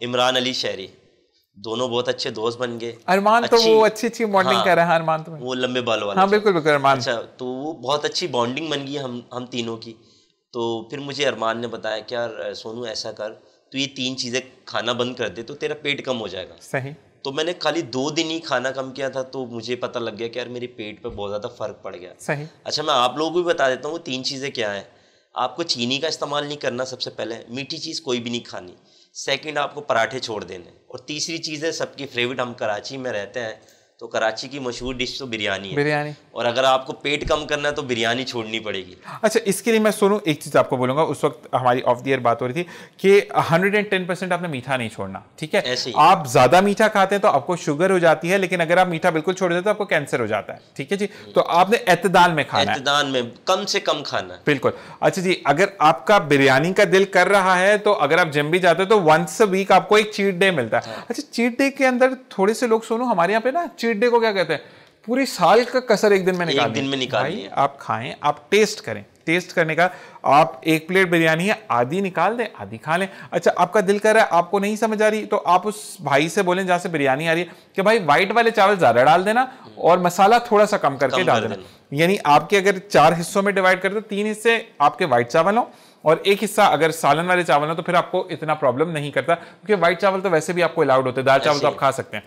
इमरान अली शहरी। दोनों बहुत अच्छे दोस्त बन गए। अरमान तो वो अच्छी मॉडलिंग कर रहा है। अरमान तो वो लंबे बालों वाला। हाँ बिल्कुल बिल्कुल अरमान। अच्छा, तो वो बहुत अच्छी बॉन्डिंग बन गई हम तीनों की। तो फिर मुझे अरमान ने बताया कि यार सोनू ऐसा कर, तो ये 3 चीज़ें खाना बंद कर दे तो तेरा पेट कम हो जाएगा। सही। तो मैंने खाली 2 दिन ही खाना कम किया था तो मुझे पता लग गया कि यार मेरे पेट पे बहुत ज़्यादा फ़र्क पड़ गया। सही। अच्छा, मैं आप लोगों को भी बता देता हूँ वो 3 चीज़ें क्या हैं। आपको चीनी का इस्तेमाल नहीं करना, सबसे पहले मीठी चीज़ कोई भी नहीं खानी। सेकंड, आपको पराठे छोड़ देने। और तीसरी चीज़ है सबकी फेवरेट, हम कराची में रहते हैं तो कराची की मशहूर डिश तो बिरयानी है। बिरयानी। और अगर आपको पेट कम करना है तो बिरयानी छोड़नी पड़ेगी। अच्छा, इसके लिए मैं सुनूं एक चीज़ आपको बोलूँगा। उस वक्त हमारी ऑफ द ईयर बात हो रही थी कि 110% आपने मीठा नहीं छोड़ना। ठीक है, आप ज़्यादा मीठा खाते हैं तो आपको शुगर हो जाती है, लेकिन अगर आप मीठा बिल्कुल छोड़ देते तो आपको कैंसर हो जाता है। ठीक है जी, तो आपने एतदाल में खाना है, एतदाल में कम से कम खाना है। बिल्कुल। अच्छा जी, अगर आपका बिरयानी का दिल कर रहा है तो अगर आप जिम भी जाते हो तो वंस अ वीक आपको एक चीट डे मिलता है। अच्छा, चीट डे के अंदर थोड़े से लोग सुनो हमारे यहाँ पे ना चीट डे को क्या कहते हैं, पूरी साल का कसर एक दिन में निकालिए। आप खाएं, आप टेस्ट करें। टेस्ट करने का, आप 1 प्लेट बिरयानी है, आधी निकाल दें, आधी खा लें। अच्छा, आपका दिल कर रहा है, आपको नहीं समझ आ रही, तो आप उस भाई से बोलें जहाँ से बिरयानी आ रही है कि भाई व्हाइट वाले चावल ज़्यादा डाल देना और मसाला थोड़ा सा कम करके डाल देना। यानी आपके अगर 4 हिस्सों में डिवाइड कर दो, 3 हिस्से आपके व्हाइट चावल हो और 1 हिस्सा अगर सालन वाले चावल हो, तो फिर आपको इतना प्रॉब्लम नहीं करता, क्योंकि व्हाइट चावल तो वैसे भी आपको अलाउड होते हैं, दाल चावल तो आप खा सकते हैं।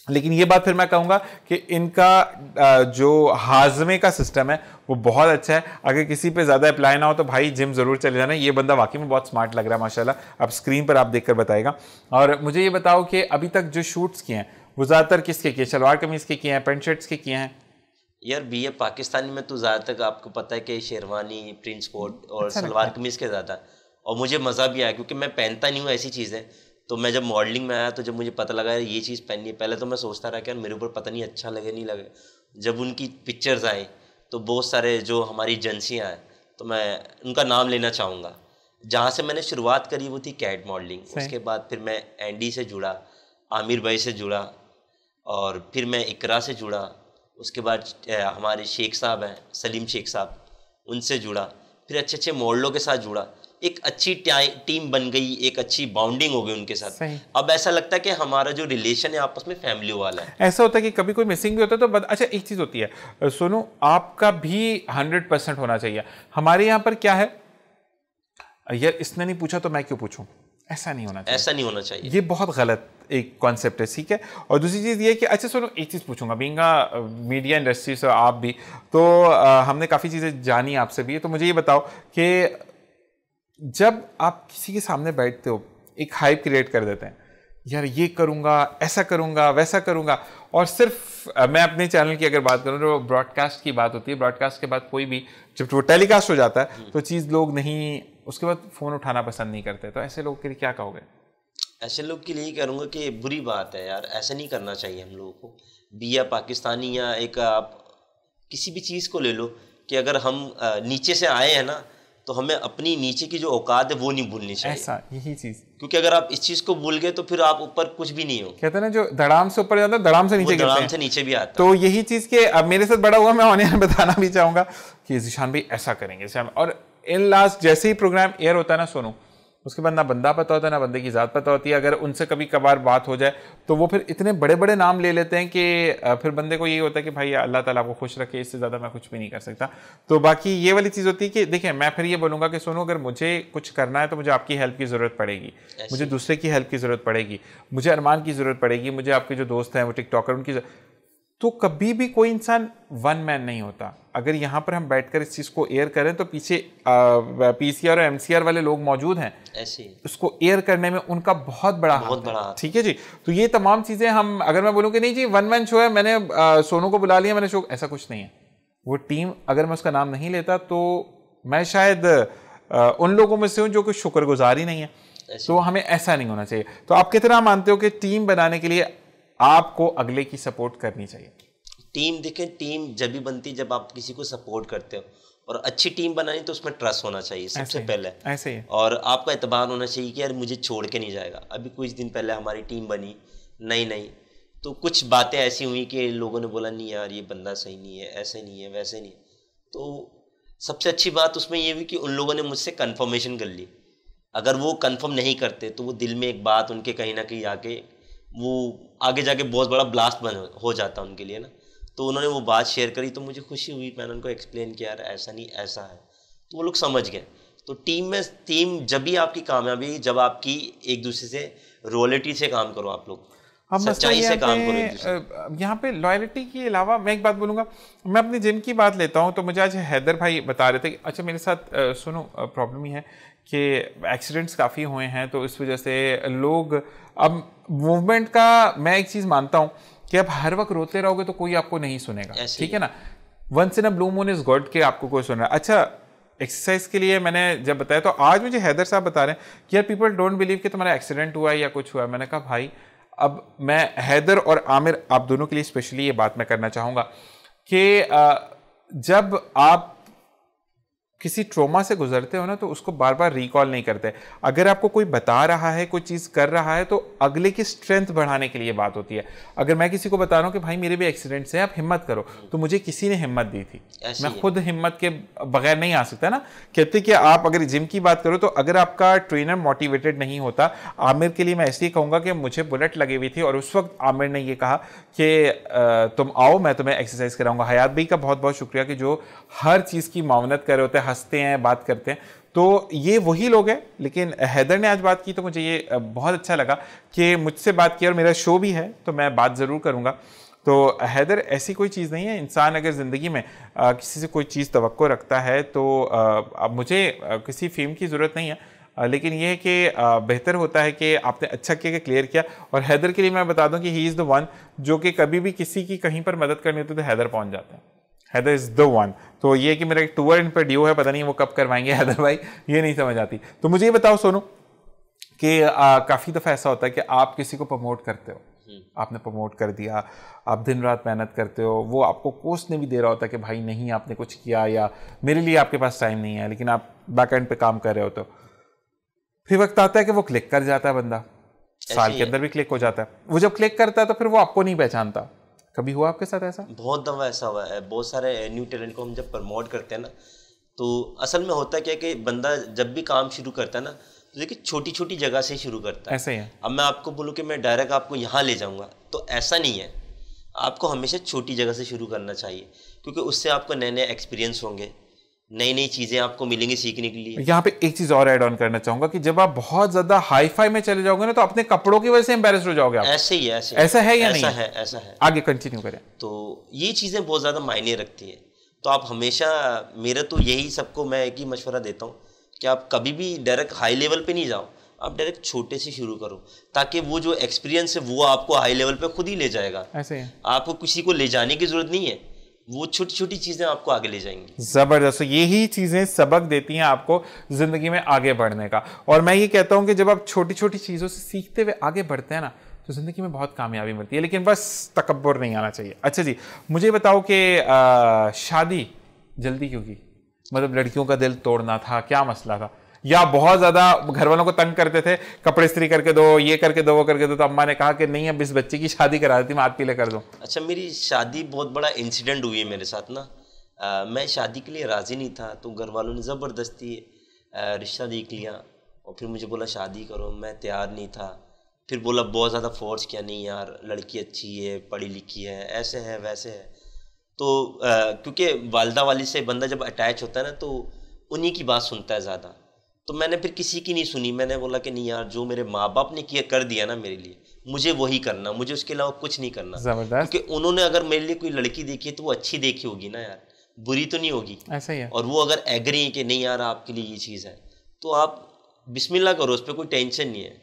लेकिन ये बात फिर मैं कहूँगा कि इनका जो हाजमे का सिस्टम है वो बहुत अच्छा है। अगर किसी पे ज़्यादा अप्लाई ना हो तो भाई जिम ज़रूर चले जाना। ये बंदा वाकई में बहुत स्मार्ट लग रहा है माशाल्लाह, अब स्क्रीन पर आप देखकर बताएगा। और मुझे ये बताओ कि अभी तक जो शूट्स किए हैं वो ज़्यादातर किसके किए? सलवार कमीज़ के किए हैं, पैंट शर्ट्स के किए हैं? यार भी ये पाकिस्तानी में तो ज़्यादातर आपको पता है कि शेरवानी, प्रिंस कोट और सलवार कमीज़ के ज़्यादा। और मुझे मज़ा भी आया क्योंकि मैं पहनता नहीं हूँ ऐसी चीज़ें, तो मैं जब मॉडलिंग में आया तो जब मुझे पता लगा यार ये चीज़ पहननी है, पहले तो मैं सोचता रहा कि यार मेरे ऊपर पता नहीं अच्छा लगे नहीं लगे। जब उनकी पिक्चर्स आई तो बहुत सारे जो हमारी एजेंसियाँ हैं, तो मैं उनका नाम लेना चाहूँगा। जहाँ से मैंने शुरुआत करी वो थी कैट मॉडलिंग, उसके बाद फिर मैं एंडी से जुड़ा, आमिर भाई से जुड़ा, और फिर मैं इकरा से जुड़ा, उसके बाद हमारे शेख साहब हैं सलीम शेख साहब, उनसे जुड़ा, फिर अच्छे अच्छे मॉडलों के साथ जुड़ा। एक अच्छी टीम बन गई, एक अच्छी बाउंडिंग हो गई उनके साथ। अब ऐसा लगता है कि हमारा जो रिलेशन है आपस में फैमिली वाला है। ऐसा होता है कि कभी कोई मिसिंग भी होता है तो अच्छा एक चीज़ होती है सोनू, आपका भी 100% होना चाहिए। हमारे यहाँ पर क्या है, यार इसने नहीं पूछा तो मैं क्यों पूछूं, ऐसा नहीं होना चाहिए। ऐसा नहीं होना चाहिए, ये बहुत गलत एक कॉन्सेप्ट है, ठीक है। और दूसरी चीज़ ये कि अच्छा सुनो, एक चीज़ पूछूंगा, बीइंग मीडिया इंडस्ट्री से आप भी तो हमने काफ़ी चीज़ें जानी आपसे भी, तो मुझे ये बताओ कि जब आप किसी के सामने बैठते हो एक हाइप क्रिएट कर देते हैं, यार ये करूँगा, ऐसा करूँगा, वैसा करूँगा, और सिर्फ मैं अपने चैनल की अगर बात करूँ तो ब्रॉडकास्ट की बात होती है, ब्रॉडकास्ट के बाद कोई भी जब वो टेलीकास्ट हो जाता है तो चीज़ लोग नहीं, उसके बाद फ़ोन उठाना पसंद नहीं करते, तो ऐसे लोग के लिए क्या कहोगे? ऐसे लोग के लिए करूँगा कि बुरी बात है यार, ऐसा नहीं करना चाहिए हम लोगों को भी। या पाकिस्तानी या एक आप किसी भी चीज़ को ले लो कि अगर हम नीचे से आए हैं ना, तो हमें अपनी नीचे की जो औकात है वो नहीं भूलनी चाहिए। ऐसा यही चीज़, क्योंकि अगर आप इस चीज़ को भूल गए तो फिर आप ऊपर कुछ भी नहीं हो। कहते हैं ना जो धड़ाम से ऊपर जाता है धड़ाम से नीचे गिरते हैं, धड़ाम से नीचे भी आता। तो यही चीज़ के अब मेरे साथ बड़ा हुआ, मैं ऑनलाइन बताना भी चाहूँगा कि ज़ीशान भाई ऐसा करेंगे, और इन लास्ट जैसे ही प्रोग्राम एयर होता है ना सोनू, उसके बाद ना बंदा पता होता है ना बंदे की ज़ात पता होती है। अगर उनसे कभी कभार बात हो जाए तो वो फिर इतने बड़े बड़े नाम ले लेते हैं कि फिर बंदे को ये होता है कि भाई अल्लाह ताला आपको खुश रखे, इससे ज़्यादा मैं कुछ भी नहीं कर सकता। तो बाकी ये वाली चीज़ होती है कि देखिए, मैं फिर ये बोलूँगा कि सोनू, अगर मुझे कुछ करना है तो मुझे आपकी हेल्प की ज़रूरत पड़ेगी, मुझे दूसरे की हेल्प की ज़रूरत पड़ेगी, मुझे अरमान की ज़रूरत पड़ेगी, मुझे आपके जो दोस्त हैं वो टिकटॉकर उनकी, तो कभी भी कोई इंसान वन मैन नहीं होता। अगर यहाँ पर हम बैठकर इस चीज़ को एयर करें तो पीछे पीसीआर और एमसीआर वाले लोग मौजूद हैं, ऐसे उसको एयर करने में उनका बहुत बड़ा हाथ, ठीक है जी। तो ये तमाम चीज़ें हम, अगर मैं बोलूँ कि नहीं जी वन मैन शो है, मैंने सोनू को बुला लिया, मैंने शो, ऐसा कुछ नहीं है। वो टीम, अगर मैं उसका नाम नहीं लेता तो मैं शायद उन लोगों में से हूँ जो कि शुक्रगुजार ही नहीं है। तो हमें ऐसा नहीं होना चाहिए। तो आप कितना मानते हो कि टीम बनाने के लिए आपको अगले की सपोर्ट करनी चाहिए? टीम, देखें, टीम जब भी बनती जब आप किसी को सपोर्ट करते हो, और अच्छी टीम बनानी तो उसमें ट्रस्ट होना चाहिए सबसे पहले, ऐसे ही, और आपका एतबार होना चाहिए कि यार मुझे छोड़ के नहीं जाएगा। अभी कुछ दिन पहले हमारी टीम बनी नई, तो कुछ बातें ऐसी हुई कि लोगों ने बोला नहीं यार ये बंदा सही नहीं है, ऐसे नहीं है, वैसे नहीं है। तो सबसे अच्छी बात उसमें ये हुई कि उन लोगों ने मुझसे कन्फर्मेशन कर ली। अगर वो कन्फर्म नहीं करते तो वो दिल में एक बात उनके कहीं ना कहीं आके वो आगे जाके बहुत बड़ा ब्लास्ट हो जाता उनके लिए ना। तो उन्होंने वो बात शेयर करी तो मुझे खुशी हुई, मैंने उनको एक्सप्लेन किया यार ऐसा नहीं ऐसा है, तो वो लोग समझ गए। तो टीम जब भी आपकी कामयाबी, जब आपकी एक दूसरे से रॉयल्टी से काम करो, आप लोग सच्चाई से काम करो। यहाँ पे लॉयल्टी के अलावा मैं एक बात बोलूँगा, मैं अपने जिम की बात लेता हूँ तो मुझे आज हैदर भाई बता रहे थे कि अच्छा मेरे साथ सुनो प्रॉब्लम ये है कि एक्सीडेंट्स काफ़ी हुए हैं, तो इस वजह से लोग, अब मूवमेंट का मैं एक चीज़ मानता हूँ कि आप हर वक्त रोते रहोगे तो कोई आपको नहीं सुनेगा, ठीक है ना। Once in a blue moon is God के आपको कोई सुन रहा है। अच्छा एक्सरसाइज के लिए मैंने जब बताया तो आज मुझे हैदर साहब बता रहे हैं कि यार पीपल डोंट बिलीव कि तुम्हारा एक्सीडेंट हुआ है या कुछ हुआ है। मैंने कहा भाई, अब मैं हैदर और आमिर आप दोनों के लिए स्पेशली ये बात मैं करना चाहूँगा कि जब आप किसी ट्रॉमा से गुजरते हो ना तो उसको बार बार रिकॉल नहीं करते। अगर आपको कोई बता रहा है, कोई चीज़ कर रहा है, तो अगले की स्ट्रेंथ बढ़ाने के लिए बात होती है। अगर मैं किसी को बता रहा हूँ कि भाई मेरे भी एक्सीडेंट्स हैं, आप हिम्मत करो, तो मुझे किसी ने हिम्मत दी थी, मैं खुद हिम्मत के बगैर नहीं आ सकता ना। कहते कि आप अगर जिम की बात करो तो अगर आपका ट्रेनर मोटिवेटेड नहीं होता, आमिर के लिए मैं इसलिए कहूँगा कि मुझे बुलेट लगी हुई थी और उस वक्त आमिर ने ये कहा कि तुम आओ मैं तुम्हें एक्सरसाइज कराऊंगा। हयात भाई का बहुत बहुत शुक्रिया कि जो हर चीज़ की मावनत कर रहे होते हैं, हंसते हैं, बात करते हैं। तो ये वही लोग हैं। लेकिन हैदर ने आज बात की तो मुझे ये बहुत अच्छा लगा कि मुझसे बात की, और मेरा शो भी है तो मैं बात ज़रूर करूँगा। तो हैदर, ऐसी कोई चीज़ नहीं है, इंसान अगर ज़िंदगी में किसी से कोई चीज़ तवक्को रखता है तो अब मुझे किसी फेम की ज़रूरत नहीं है, लेकिन ये है कि बेहतर होता है कि आपने अच्छा किया कि क्लियर किया। और हैदर के लिए मैं बता दूं कि ही इज़ द वन जो कि कभी भी किसी की कहीं पर मदद करनी होती है तो हैदर पहुंच जाता है। Haider is the one. तो ये कि मेरा एक टूर इन पर ड्यू है, पता नहीं वो कब करवाएंगे हैदर भाई, ये नहीं समझ आती। तो मुझे ये बताओ सोनू कि काफ़ी दफ़ा ऐसा होता है कि आप किसी को प्रमोट करते हो, आपने प्रमोट कर दिया, आप दिन रात मेहनत करते हो, वो आपको कोसने भी दे रहा होता है कि भाई नहीं आपने कुछ किया या मेरे लिए आपके पास टाइम नहीं है, लेकिन आप बैक एंड पे काम कर रहे हो, तो फिर वक्त आता है कि वो क्लिक कर जाता है बंदा, साल के अंदर भी क्लिक हो जाता है। वो जब क्लिक करता है तो फिर वो आपको नहीं पहचानता। कभी हुआ आपके साथ ऐसा? बहुत दफ़ा ऐसा हुआ है। बहुत सारे न्यू टैलेंट को हम जब प्रमोट करते हैं ना, तो असल में होता क्या है कि बंदा जब भी काम शुरू करता है ना, तो देखिए छोटी छोटी जगह से शुरू करता है। ऐसा ही है। अब मैं आपको बोलूँ कि मैं डायरेक्ट आपको यहाँ ले जाऊँगा, तो ऐसा नहीं है। आपको हमेशा छोटी जगह से शुरू करना चाहिए, क्योंकि उससे आपको नए नए एक्सपीरियंस होंगे, नई नई चीज़ें आपको मिलेंगी सीखने के लिए। यहाँ पे एक चीज़ और ऐड ऑन करना चाहूँगा कि जब आप बहुत ज़्यादा हाई फाई में चले जाओगे ना, तो अपने कपड़ों की वजह से एम्बेरस हो जाओगे आप। ऐसे ही है, ऐसा है या नहीं? ऐसा है। आगे कंटिन्यू करें। तो ये चीज़ें बहुत ज़्यादा मायने रखती हैं। तो आप हमेशा, मेरा तो यही सबको मैं एक ही मशवरा देता हूँ कि आप कभी भी डायरेक्ट हाई लेवल पे नहीं जाओ, आप डायरेक्ट छोटे से शुरू करो, ताकि वो जो एक्सपीरियंस है वो आपको हाई लेवल पे खुद ही ले जाएगा। ऐसे है। आपको किसी को ले जाने की जरूरत नहीं है, वो छोटी छोटी चीज़ें आपको आगे ले जाएंगी। ज़बरदस्त। यही चीज़ें सबक देती हैं आपको ज़िंदगी में आगे बढ़ने का। और मैं ये कहता हूँ कि जब आप छोटी छोटी चीज़ों से सीखते हुए आगे बढ़ते हैं ना, तो ज़िंदगी में बहुत कामयाबी मिलती है, लेकिन बस तकब्बुर नहीं आना चाहिए। अच्छा जी, मुझे बताओ कि शादी जल्दी क्यों की? मतलब लड़कियों का दिल तोड़ना था, क्या मसला था? या बहुत ज़्यादा घर वालों को तंग करते थे, कपड़े इस्त्री करके दो, ये करके दो, वो करके दो, तो अम्मा ने कहा कि नहीं अब इस बच्चे की शादी करा देती, मैं हाथ पीले कर दूँ? अच्छा, मेरी शादी बहुत बड़ा इंसिडेंट हुई है मेरे साथ ना। मैं शादी के लिए राज़ी नहीं था, तो घर वालों ने ज़बरदस्ती रिश्ता देख लिया और फिर मुझे बोला शादी करो। मैं तैयार नहीं था। फिर बोला, बहुत ज़्यादा फोर्स किया, नहीं यार लड़की अच्छी है, पढ़ी लिखी है, ऐसे है वैसे है। तो क्योंकि वालदा वाली से बंदा जब अटैच होता है ना, तो उन्हीं की बात सुनता है ज़्यादा। तो मैंने फिर किसी की नहीं सुनी। मैंने बोला कि नहीं यार, जो मेरे माँ बाप ने किया कर दिया ना मेरे लिए, मुझे वही करना, मुझे उसके अलावा कुछ नहीं करना। ज़बरदस्त। क्योंकि उन्होंने अगर मेरे लिए कोई लड़की देखी है तो वो अच्छी देखी होगी ना यार, बुरी तो नहीं होगी। ऐसा ही है। और वो अगर एग्री है कि नहीं यार आपके लिए ये चीज़ है, तो आप बिस्मिल्लाह करो, उस पर कोई टेंशन नहीं है।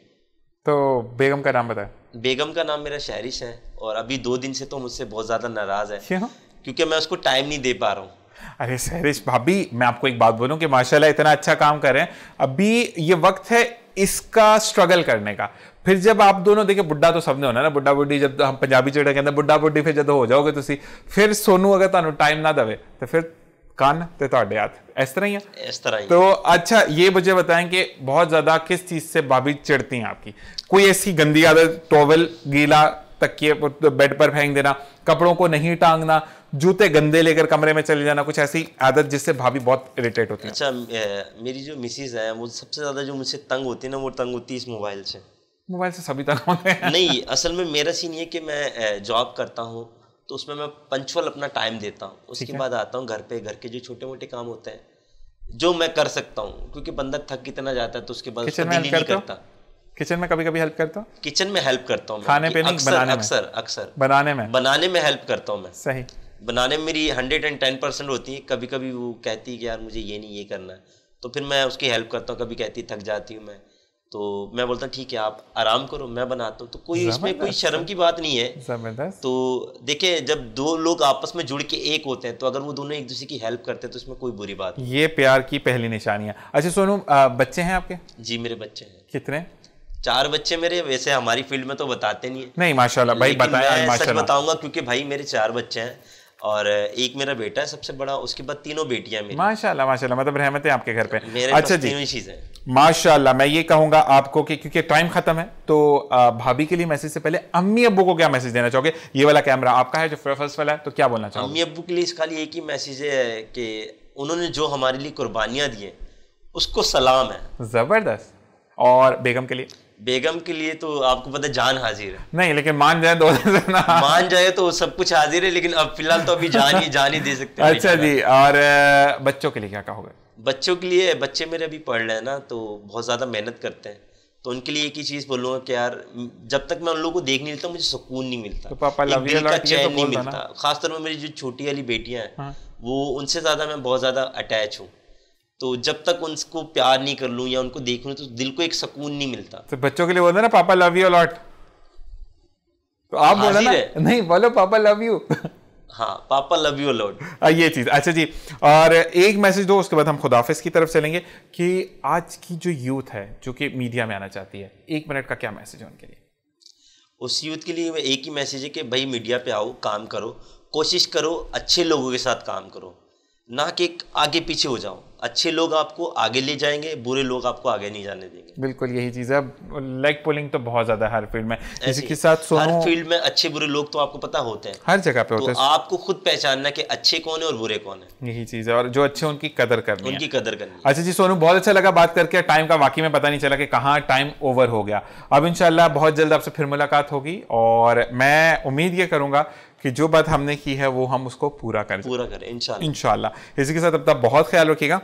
तो बेगम का नाम बताए। बेगम का नाम मेरा शहरिश है, और अभी 2 दिन से तो मुझसे बहुत ज़्यादा नाराज़ है। क्यों? क्योंकि मैं उसको टाइम नहीं दे पा रहा हूँ। अरे सहरिश भाभी, मैं आपको एक बात बोलूं कि माशाल्लाह इतना अच्छा काम कर रहे हैं, अभी ये वक्त है इसका स्ट्रगल करने का। फिर जब आप दोनों, देखिए बुढ़ा तो सबने होना ना, बुढ़ा बुढ़ी, जब हम पंजाबी चढ़े कहते हैं बुढ़ा बुढ़ी, फिर जब हो जाओगे तुसी, फिर सोनू अगर तुहानू टाइम ना दवे तो फिर कान ते तुहाडे हाथ, इस तरह ही है। इस तरह ही। तो अच्छा ये मुझे बताएं कि बहुत ज्यादा किस चीज से भाभी चिढ़ती हैं आपकी? कोई ऐसी गंदी आदत, टॉवल गीला तकिए बेड पर फेंक देना, कपड़ों को नहीं टांगना, जूते गंदे लेकर कमरे में चले जाना, कुछ ऐसी आदत जिससे भाभी बहुत इरिटेट होती है? अच्छा, मेरी जो मिसेज है वो सबसे ज़्यादा जो मुझसे तंग होती है ना, वो तंग होती है इस मोबाइल से। मोबाइल से सभी तंग होते हैं। नहीं, असल में मेरा सीन ये कि मैं जॉब करता हूँ, तो उसमें मैं पंचुअल अपना टाइम देता हूँ। उसके बाद आता हूँ घर पे, घर के जो छोटे मोटे काम होते हैं जो मैं कर सकता हूँ, क्योंकि बंदा थक कितना जाता है तो उसके बाद उसका दिल ही नहीं करता। किचन में कभी कभी हेल्प करता हूँ? किचन में हेल्प करता हूँ, खाने पे नहीं, बनाने में। अक्सर बनाने में हेल्प करता हूँ मैं। सही। बनाने में मेरी 110% होती है। कभी कभी वो कहती है कि यार मुझे ये नहीं ये करना है, तो फिर मैं उसकी हेल्प करता हूँ। कभी कहती है थक जाती हूँ मैं, तो मैं बोलता हूँ ठीक है आप आराम करो, मैं बनाता हूँ। तो कोई इसमें कोई शर्म की बात नहीं है। जबरदस्त। तो देखिए, जब 2 लोग आपस में जुड़ के एक होते हैं, तो अगर वो दोनों एक दूसरे की हेल्प करते हैं तो इसमें कोई बुरी बात नहीं। ये प्यार की पहली निशानी है। अच्छा सोनू, बच्चे हैं आपके? जी मेरे बच्चे हैं। कितने? 4 बच्चे मेरे। वैसे हमारी फील्ड में तो बताते नहीं है। नहीं माशाल्लाह भाई, बताया मैं सच बताऊंगा, क्योंकि भाई मेरे 4 बच्चे हैं और एक मेरा बेटा है सबसे बड़ा, उसके बाद 3 बेटियां मेरी। माशाल्लाह माशाल्लाह, मतलब रहमत है आपके घर पे। मेरे अच्छा जी, 3 चीजें माशाल्लाह। मैं ये कहूंगा आपको कि क्योंकि टाइम खत्म है, तो भाभी के लिए मैसेज से पहले अम्मी अब्बू को क्या मैसेज देना चाहोगे? ये वाला कैमरा आपका है जो फर्स्ट वाला है, तो क्या बोलना चाहोगे? अम्मी अब्बू के लिए इसका लिए एक ही मैसेज है कि उन्होंने जो हमारे लिए कुर्बानियां दी हैं उसको सलाम है। जबरदस्त। और बेगम के लिए? बेगम के लिए तो आपको पता है जान हाजिर है। नहीं लेकिन मान जाए दो ना। मान जाए तो सब कुछ हाजिर है, लेकिन अब फिलहाल तो अभी जान ही दे सकते हैं। अच्छा जी, और बच्चों के लिए क्या कहोगे? बच्चों के लिए, बच्चे मेरे अभी पढ़ रहे हैं ना, तो बहुत ज़्यादा मेहनत करते हैं, तो उनके लिए एक ही चीज़ बोलूँगा कि यार जब तक मैं उन लोगों को देख नहीं लेता मुझे सुकून नहीं मिलता, तो पापा लव यू दिल का चैन नहीं मिलता। खासतौर में मेरी जो छोटी वाली बेटियाँ हैं, वो उनसे ज़्यादा मैं बहुत ज़्यादा अटैच हूँ। तो जब तक उनको प्यार नहीं कर लूँ या उनको देख लूँ तो दिल को एक सुकून नहीं मिलता। तो बच्चों के लिए बोलना ना पापा लव यू लॉट, तो आप बोला ना, नहीं बोलो पापा लव यू। हाँ, पापा लव यू लॉट। ये चीज अच्छा जी। और एक मैसेज दो, उसके बाद हम खुदाफिज की तरफ चलेंगे कि आज की जो यूथ है जो कि मीडिया में आना चाहती है, 1 मिनट का क्या मैसेज है उनके लिए? उस यूथ के लिए एक ही मैसेज है कि भाई मीडिया पे आओ, काम करो, कोशिश करो, अच्छे लोगों के साथ काम करो, ना कि आगे पीछे हो जाओ। अच्छे लोग आपको आगे ले जाएंगे, बुरे लोग आपको आगे नहीं जाने देंगे। बिल्कुल यही चीज़ है। लेग पुलिंग तो बहुत ज़्यादा हर फील्ड में, इसी के ऐसे साथ हर फील्ड में अच्छे बुरे लोग तो आपको पता होते हैं, हर जगह पे होते तो हैं। आपको खुद पहचानना कि अच्छे कौन है और बुरे कौन है। यही चीज़ है, और जो अच्छे उनकी कदर करनी है। उनकी कदर करनी है। अच्छा जी सोनू, बहुत अच्छा लगा बात करके। टाइम का वाकई में पता नहीं चला कि कहाँ टाइम ओवर हो गया। अब इंशाल्लाह बहुत जल्द आपसे फिर मुलाकात होगी, और मैं उम्मीद ये करूंगा कि जो बात हमने की है वो हम उसको पूरा करें इंशाल्लाह। इसी के साथ अपना बहुत ख्याल रखिएगा।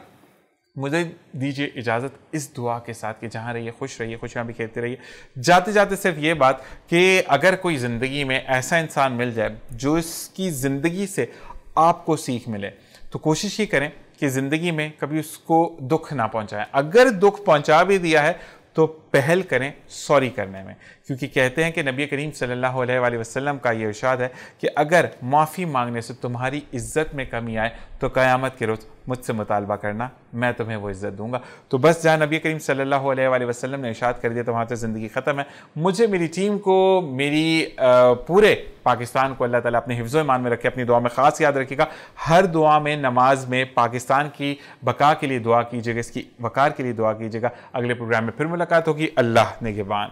मुझे दीजिए इजाज़त इस दुआ के साथ कि जहाँ रहिए खुश रहिए, खुशियाँ भी खेलते रहिए। जाते जाते सिर्फ ये बात कि अगर कोई ज़िंदगी में ऐसा इंसान मिल जाए जो इसकी ज़िंदगी से आपको सीख मिले, तो कोशिश ही करें कि ज़िंदगी में कभी उसको दुख ना पहुँचाएं। अगर दुख पहुँचा भी दिया है तो पहल करें सॉरी करने में, क्योंकि कहते हैं कि नबी करीम सल्लल्लाहु अलैहि वसल्लम का ये इरशाद है कि अगर माफ़ी मांगने से तुम्हारी इज्जत में कमी आए तो क़यामत के रोज़ मुझसे मुतालबा करना, मैं तुम्हें वो इज़्ज़त दूंगा। तो बस जहाँ नबी करीम सल्लल्लाहु अलैहि वसल्लम ने इरशाद कर दिया तो वहाँ से ज़िंदगी ख़त्म है। मुझे, मेरी टीम को, मेरी पूरे पाकिस्तान को अल्लाह ताला अपने हिफ्ज़ ईमान में रखे, अपनी दुआ में ख़ास याद रखिएगा। हर दुआ में, नमाज में पाकिस्तान की बका के लिए दुआ कीजिएगा, इसकी वक़ार के लिए दुआ कीजिएगा। अगले प्रोग्राम में फिर मुलाकात होगी। अल्लाह निगहबान।